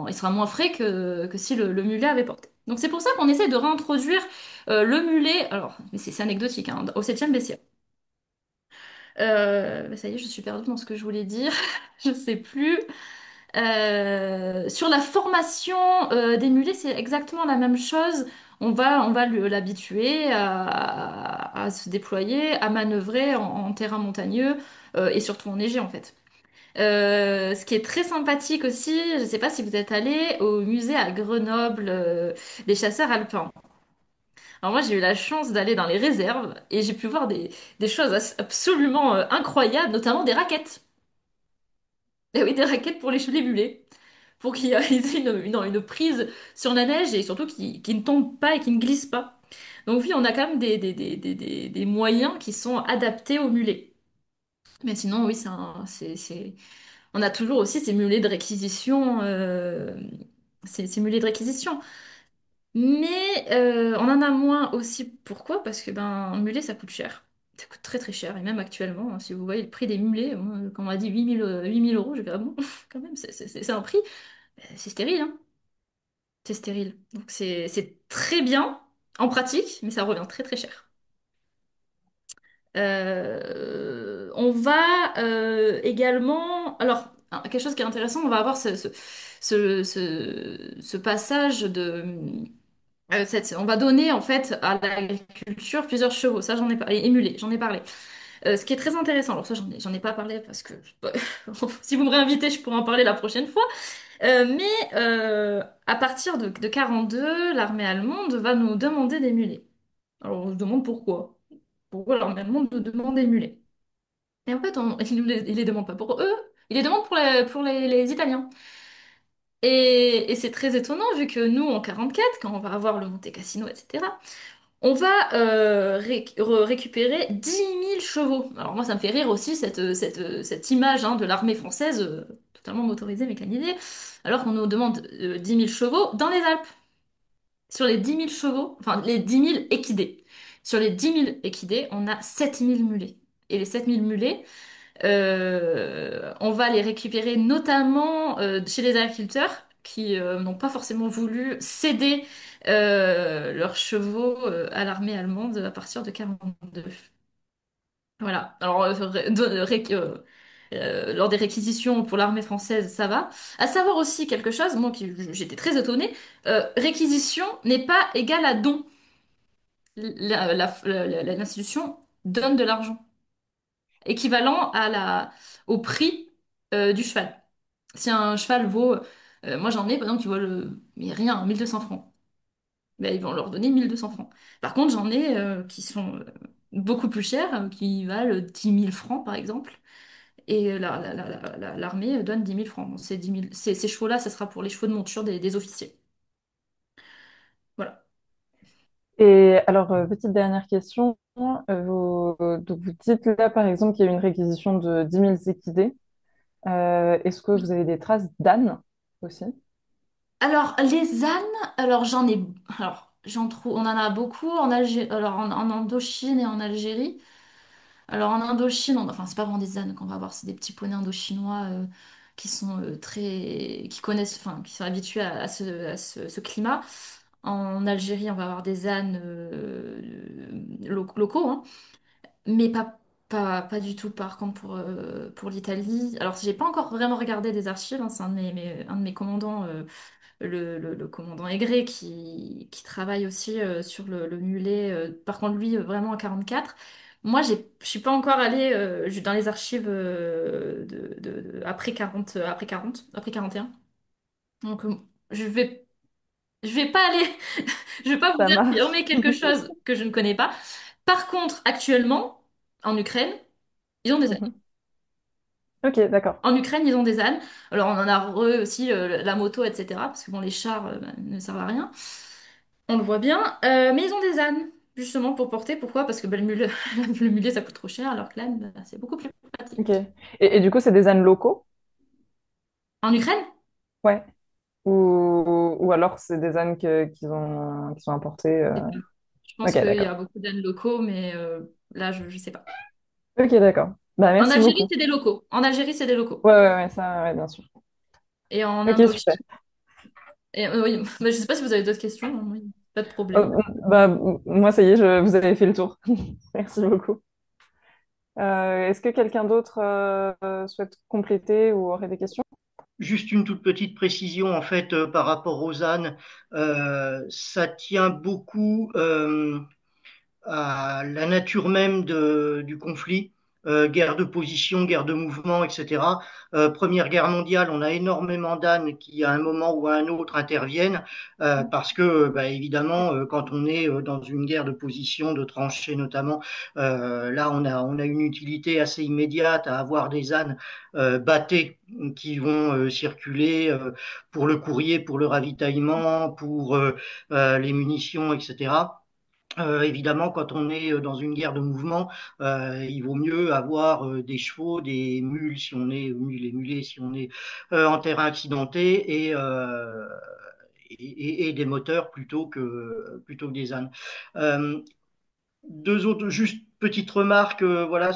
il sera moins frais que si le mulet avait porté. Donc c'est pour ça qu'on essaie de réintroduire le mulet, alors, mais c'est anecdotique, hein, au 7e BCA. Ben ça y est, je suis perdue dans ce que je voulais dire, je sais plus. Sur la formation des mulets, c'est exactement la même chose. On va l'habituer à se déployer, à manœuvrer en terrain montagneux et surtout enneigé en fait. Ce qui est très sympathique aussi, je ne sais pas si vous êtes allé au musée à Grenoble des chasseurs alpins. Alors moi j'ai eu la chance d'aller dans les réserves et j'ai pu voir des choses absolument incroyables, notamment des raquettes. Eh oui, des raquettes pour les mulets. Pour qu'ils aient une prise sur la neige et surtout qu'ils ne tombent pas et qu'ils ne glissent pas. Donc oui, on a quand même des moyens qui sont adaptés aux mulets. Mais sinon, oui, on a toujours aussi ces mulets de réquisition. Ces mulets de réquisition. Mais on en a moins aussi. Pourquoi? Parce que ben, un mulet, ça coûte cher. Ça coûte très très cher. Et même actuellement, hein, si vous voyez le prix des mulets, moi, quand on m'a dit 8 000 euros, je vais, ah bon, quand même, c'est un prix. C'est stérile, hein. C'est stérile. Donc c'est très bien en pratique, mais ça revient très très cher. On va également... Alors, quelque chose qui est intéressant, on va avoir ce passage de... on va donner en fait à l'agriculture plusieurs chevaux, ça j'en ai parlé, émulé, j'en ai parlé. Ce qui est très intéressant, alors ça j'en ai pas parlé parce que si vous me réinvitez, je pourrais en parler la prochaine fois. Mais à partir de 42, l'armée allemande va nous demander des mulets. Alors on se demande pourquoi. Pourquoi l'armée allemande nous demande des mulets? Et en fait, ils les demandent pas pour eux, ils les demandent pour les Italiens. Et c'est très étonnant vu que nous, en 44, quand on va avoir le Monte Cassino, etc., on va récupérer 10 000 chevaux. Alors moi, ça me fait rire aussi cette image hein, de l'armée française totalement motorisée, mécanisée, alors qu'on nous demande 10 000 chevaux dans les Alpes. Sur les 10 000 chevaux, enfin les 10 000 équidés. Sur les 10 000 équidés, on a 7 000 mulets. Et les 7 000 mulets, on va les récupérer notamment chez les agriculteurs qui n'ont pas forcément voulu céder leurs chevaux à l'armée allemande à partir de 42. Voilà. Alors, lors des réquisitions pour l'armée française, ça va. À savoir aussi quelque chose, moi j'étais très étonnée, réquisition n'est pas égal à don. L'institution donne de l'argent équivalent au prix du cheval. Si un cheval vaut, moi j'en ai par exemple qui vaut mais rien, 1 200 francs, ben, ils vont leur donner 1 200 francs. Par contre, j'en ai qui sont beaucoup plus chers, qui valent 10 000 francs par exemple. Et l'armée donne 10 000 francs. Bon, ces chevaux-là, ça sera pour les chevaux de monture des officiers. Voilà. Et alors, petite dernière question. Donc vous dites là, par exemple, qu'il y a eu une réquisition de 10 000 équidés. Est-ce que vous avez des traces d'ânes aussi? Alors, les ânes, j'en trouve, on en a beaucoup en Indochine et en Algérie. Alors, en Indochine, enfin, c'est pas vraiment des ânes qu'on va voir, c'est des petits poneys indochinois qui sont qui connaissent, enfin, qui sont habitués ce climat. En Algérie, on va avoir des ânes locaux, hein, mais pas du tout, par contre, pour l'Italie. Alors, j'ai pas encore vraiment regardé des archives, hein, c'est un de mes commandants. Le commandant Aigret qui travaille aussi sur le mulet. Par contre, lui, vraiment à 44. Moi, je suis pas encore allée dans les archives après 40, après 41. Donc, je vais pas aller, je vais pas vous Ça marche. affirmer quelque chose que je ne connais pas. Par contre, actuellement, en Ukraine, ils ont des ânes. Mhm. Ok, d'accord. En Ukraine, ils ont des ânes. Alors, on en a aussi la moto, etc. Parce que bon, les chars ne servent à rien. On le voit bien. Mais ils ont des ânes, justement, pour porter. Pourquoi? Parce que bah, le mulet, ça coûte trop cher, alors que l'âne, bah, c'est beaucoup plus Ok. pratique. Et du coup, c'est des ânes locaux? En Ukraine? Ouais. Ou alors c'est des ânes qui sont importés. Je sais pas. Je Ok, pense qu'il y d'accord. a beaucoup d'ânes locaux, mais là, je sais pas. Ok, d'accord. Bah, En merci Algérie, beaucoup. c'est des locaux. En Algérie, c'est des locaux. Ouais, ça, ouais, bien sûr. Et en Ok, super. Indochine. Et, oui, mais je sais pas si vous avez d'autres questions. Hein, oui, pas de problème. Bah, moi, ça y est, vous avez fait le tour. Merci beaucoup. Est-ce que quelqu'un d'autre souhaite compléter ou aurait des questions? Juste une toute petite précision en fait par rapport aux ânes, ça tient beaucoup à la nature même du conflit, guerre de position, guerre de mouvement, etc. Première Guerre mondiale, on a énormément d'ânes qui, à un moment ou à un autre, interviennent, parce que, bah, évidemment, quand on est dans une guerre de position, de tranchées notamment, là, on a une utilité assez immédiate à avoir des ânes bâtés qui vont circuler pour le courrier, pour le ravitaillement, pour les munitions, etc. Évidemment, quand on est dans une guerre de mouvement, il vaut mieux avoir des chevaux, des mules si on est mules et mulets si on est en terrain accidenté et des moteurs plutôt que des ânes. Euh, Deux autres, juste petite remarque, voilà,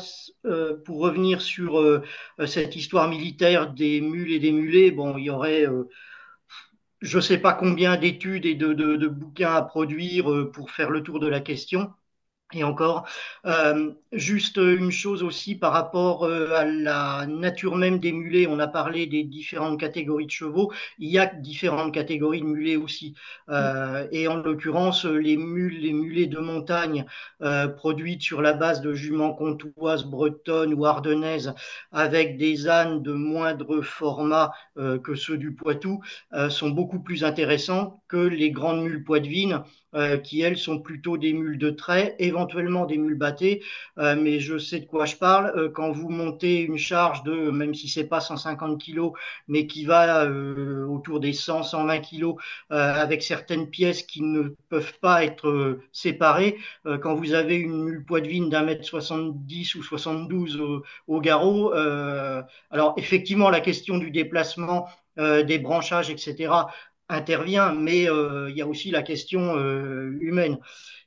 pour revenir sur cette histoire militaire des mules et des mulets. Bon, il y aurait je ne sais pas combien d'études et de bouquins à produire pour faire le tour de la question. Et encore, juste une chose aussi par rapport à la nature même des mulets. On a parlé des différentes catégories de chevaux. Il y a différentes catégories de mulets aussi. Et en l'occurrence, les mulets de montagne produites sur la base de juments comtoises, bretonnes ou ardennaises, avec des ânes de moindre format que ceux du Poitou, sont beaucoup plus intéressants que les grandes mules poitevines qui elles sont plutôt des mules de trait, éventuellement des mules bâtées, mais je sais de quoi je parle. Quand vous montez une charge de, même si c'est pas 150 kilos, mais qui va autour des 100, 120 kilos, avec certaines pièces qui ne peuvent pas être séparées, quand vous avez une mule poitevine d'un mètre 70 ou 72 au garrot, alors effectivement la question du déplacement, des branchages, etc intervient, mais il y a aussi la question humaine.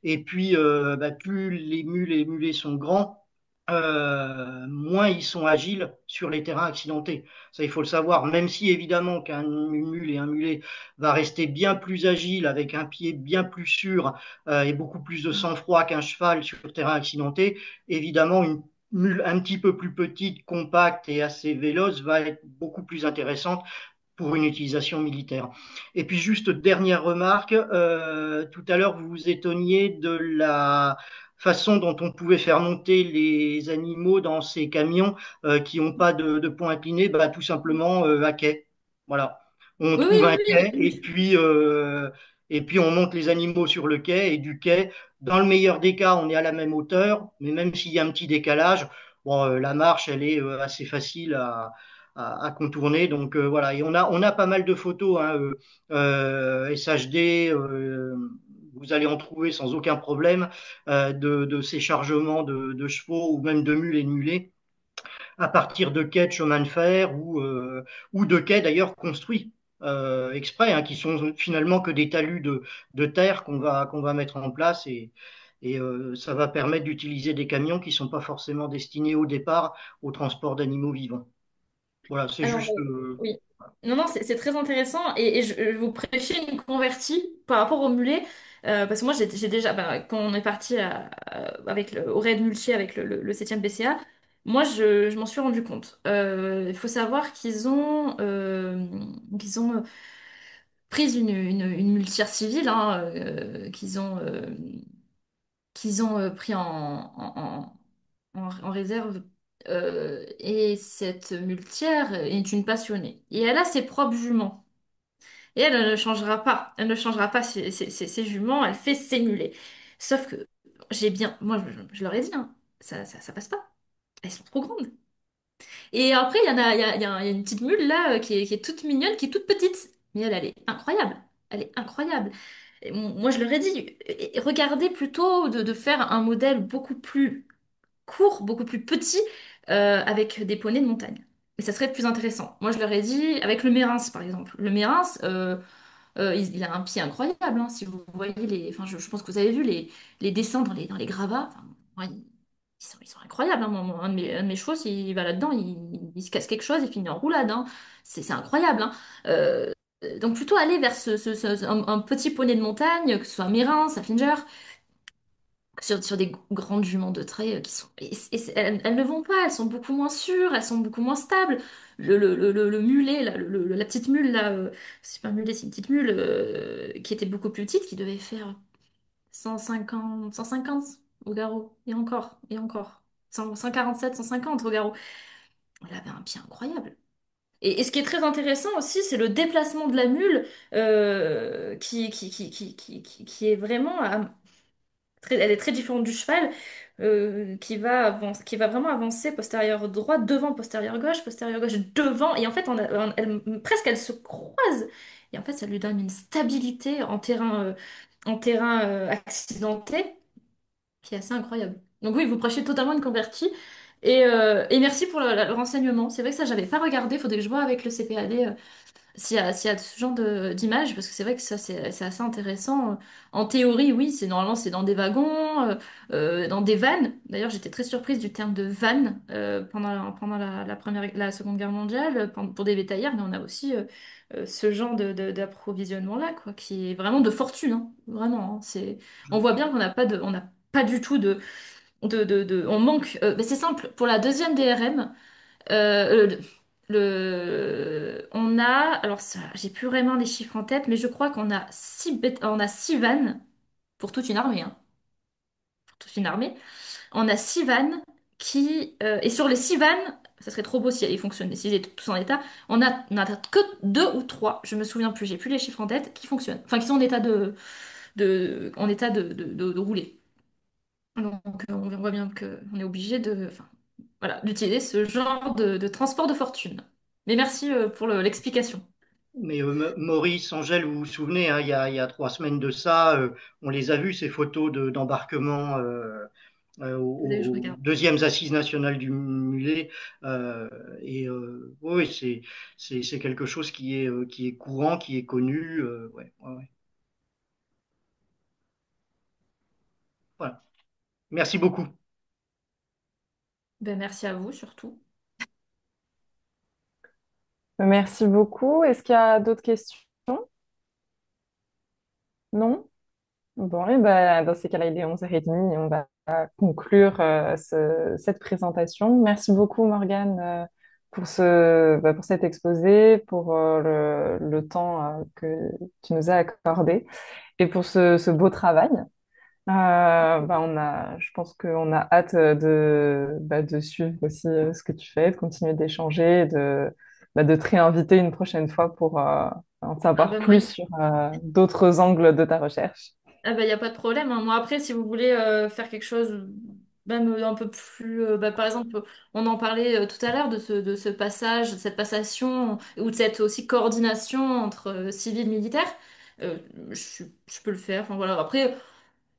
Et puis, bah, plus les mules et les mulets sont grands, moins ils sont agiles sur les terrains accidentés. Ça, il faut le savoir. Même si évidemment une mule et un mulet va rester bien plus agile avec un pied bien plus sûr et beaucoup plus de sang-froid qu'un cheval sur le terrain accidenté, évidemment une mule un petit peu plus petite, compacte et assez véloce va être beaucoup plus intéressante pour une utilisation militaire. Et puis juste dernière remarque, tout à l'heure vous vous étonniez de la façon dont on pouvait faire monter les animaux dans ces camions qui n'ont pas de pont incliné, bah, tout simplement à quai. Voilà. On Oui, oui, trouve un oui, quai oui. et puis on monte les animaux sur le quai et du quai, dans le meilleur des cas, on est à la même hauteur, mais même s'il y a un petit décalage, bon, la marche, elle est assez facile à contourner. Donc voilà, et on a pas mal de photos hein, SHD, vous allez en trouver sans aucun problème de ces chargements de chevaux ou même de mules et de mulets à partir de quais de chemin de fer ou de quais d'ailleurs construits exprès, hein, qui sont finalement que des talus de terre qu'on va mettre en place et ça va permettre d'utiliser des camions qui ne sont pas forcément destinés au départ au transport d'animaux vivants. Voilà, c'est Alors, juste. oui. Non, non, c'est très intéressant et je vous prêchez une convertie par rapport au mulet. Parce que moi, j'ai déjà, bah, quand on est parti avec au raid muletier avec le 7e BCA, moi, je m'en suis rendu compte. Il faut savoir qu'ils ont pris une muletière civile, hein, qu'ils ont pris en réserve. Et cette muletière est une passionnée. Et elle a ses propres juments. Et elle ne changera pas. Elle ne changera pas ses juments. Elle fait ses mulets. Sauf que moi, je leur ai dit, hein, ça passe pas. Elles sont trop grandes. Et après, il y a une petite mule là qui est toute mignonne, qui est toute petite. Mais elle est incroyable. Elle est incroyable. Et moi, je leur ai dit, regardez plutôt de faire un modèle beaucoup plus court, beaucoup plus petit, avec des poneys de montagne. Et ça serait plus intéressant. Moi, je leur ai dit, avec le Mérins, par exemple. Le Mérins, il a un pied incroyable, hein, si vous voyez les... Enfin, je pense que vous avez vu les dessins dans les gravats. Enfin, ouais, ils sont incroyables, hein. Un de mes chevaux, s'il va là-dedans, il se casse quelque chose, il finit en roulade, hein. C'est incroyable, hein. Euh, donc plutôt aller vers un petit poney de montagne, que ce soit un Mérins, un Finger, sur des grandes juments de trait qui sont... elles ne vont pas, elles sont beaucoup moins sûres, elles sont beaucoup moins stables. Le mulet, là, la petite mule, là, c'est pas un mulet, c'est une petite mule qui était beaucoup plus petite, qui devait faire 150 au garrot. Et encore. 147, 150 au garrot. Elle avait un pied incroyable. Et ce qui est très intéressant aussi, c'est le déplacement de la mule qui est vraiment elle est très différente du cheval, qui va vraiment avancer postérieur droit, devant, postérieur gauche, devant, et en fait, presque elle se croise, et en fait, ça lui donne une stabilité en terrain accidenté qui est assez incroyable. Donc oui, vous prêchez totalement une convertie, et merci pour le renseignement. C'est vrai que ça, j'avais pas regardé, faudrait que je vois avec le CPAD s'il y a ce genre d'images, parce que c'est vrai que ça, c'est assez intéressant. En théorie, oui, normalement, c'est dans des wagons, dans des vannes. D'ailleurs, j'étais très surprise du terme de vanne pendant la Seconde Guerre mondiale, pour des bétaillères, mais on a aussi ce genre d'approvisionnement-là, quoi, qui est vraiment de fortune, hein, vraiment, hein. On voit bien on n'a pas du tout on manque, mais c'est simple, pour la deuxième DRM, on a, alors ça, j'ai plus vraiment les chiffres en tête, mais je crois qu'on a on a 6 vannes pour toute une armée, hein, pour toute une armée. On a 6 vannes et sur les 6 vannes, ça serait trop beau si ils fonctionnaient, s'ils étaient tous en état. On a que 2 ou 3, je me souviens plus, j'ai plus les chiffres en tête, qui fonctionnent, enfin qui sont en état de rouler. Donc on voit bien qu'on est obligé voilà, d'utiliser ce genre de transport de fortune. Mais merci pour l'explication. Mais Maurice, Angèle, vous vous souvenez, hein, il y a 3 semaines de ça, on les a vus, ces photos d'embarquement Allez, je aux regarde. deuxièmes assises nationales du mulet. Oui, c'est quelque chose qui est courant, qui est connu. Ouais, ouais, ouais. Voilà. Merci beaucoup. Ben, merci à vous surtout. Merci beaucoup. Est-ce qu'il y a d'autres questions? Non? Bon, et ben, dans ces cas-là, il est 11h30 et on va conclure cette présentation. Merci beaucoup, Morgane, pour pour cet exposé, pour le temps que tu nous as accordé et pour ce beau travail. Je pense qu'on a hâte de suivre aussi ce que tu fais, de continuer d'échanger, de te réinviter une prochaine fois pour en Ah savoir ben moi, plus sur d'autres angles de ta recherche. ah ben, y a pas de problème, hein. Moi après, si vous voulez faire quelque chose même un peu plus, par exemple, on en parlait tout à l'heure de ce passage, de cette passation ou de cette aussi coordination entre civil et militaire. Euh, je peux le faire. Enfin voilà. Après,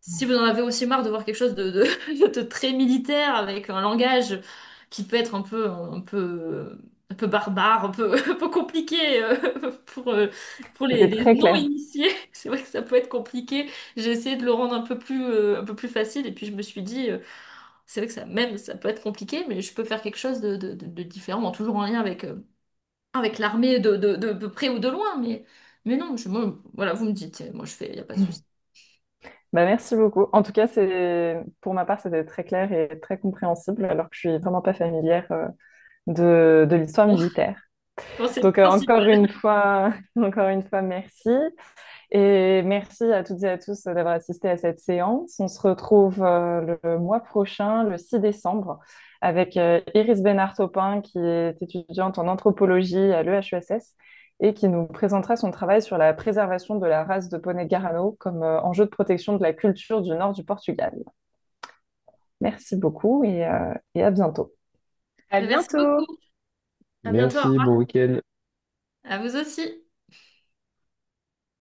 si vous en avez aussi marre de voir quelque chose de très militaire avec un langage qui peut être un peu barbare, un peu compliqué pour C'était les très clair. non-initiés, c'est vrai que ça peut être compliqué. J'ai essayé de le rendre un peu plus facile et puis je me suis dit, c'est vrai que ça peut être compliqué, mais je peux faire quelque chose de différent, bon, toujours en lien avec l'armée de près ou de loin, mais non, voilà, vous me dites, moi je fais, il n'y a pas de souci. Bah, merci beaucoup. En tout cas, pour ma part, c'était très clair et très compréhensible, alors que je suis vraiment pas familière de l'histoire Bon, militaire. bon, c'est le Donc, encore principal. une fois, encore une fois, merci. Et merci à toutes et à tous d'avoir assisté à cette séance. On se retrouve le mois prochain, le 6 décembre, avec Iris Bénard-Taupin, qui est étudiante en anthropologie à l'EHESS et qui nous présentera son travail sur la préservation de la race de poney Garrano comme enjeu de protection de la culture du nord du Portugal. Merci beaucoup et à bientôt. À Merci bientôt! beaucoup. À bientôt. Au Merci, revoir. bon week-end. À vous aussi.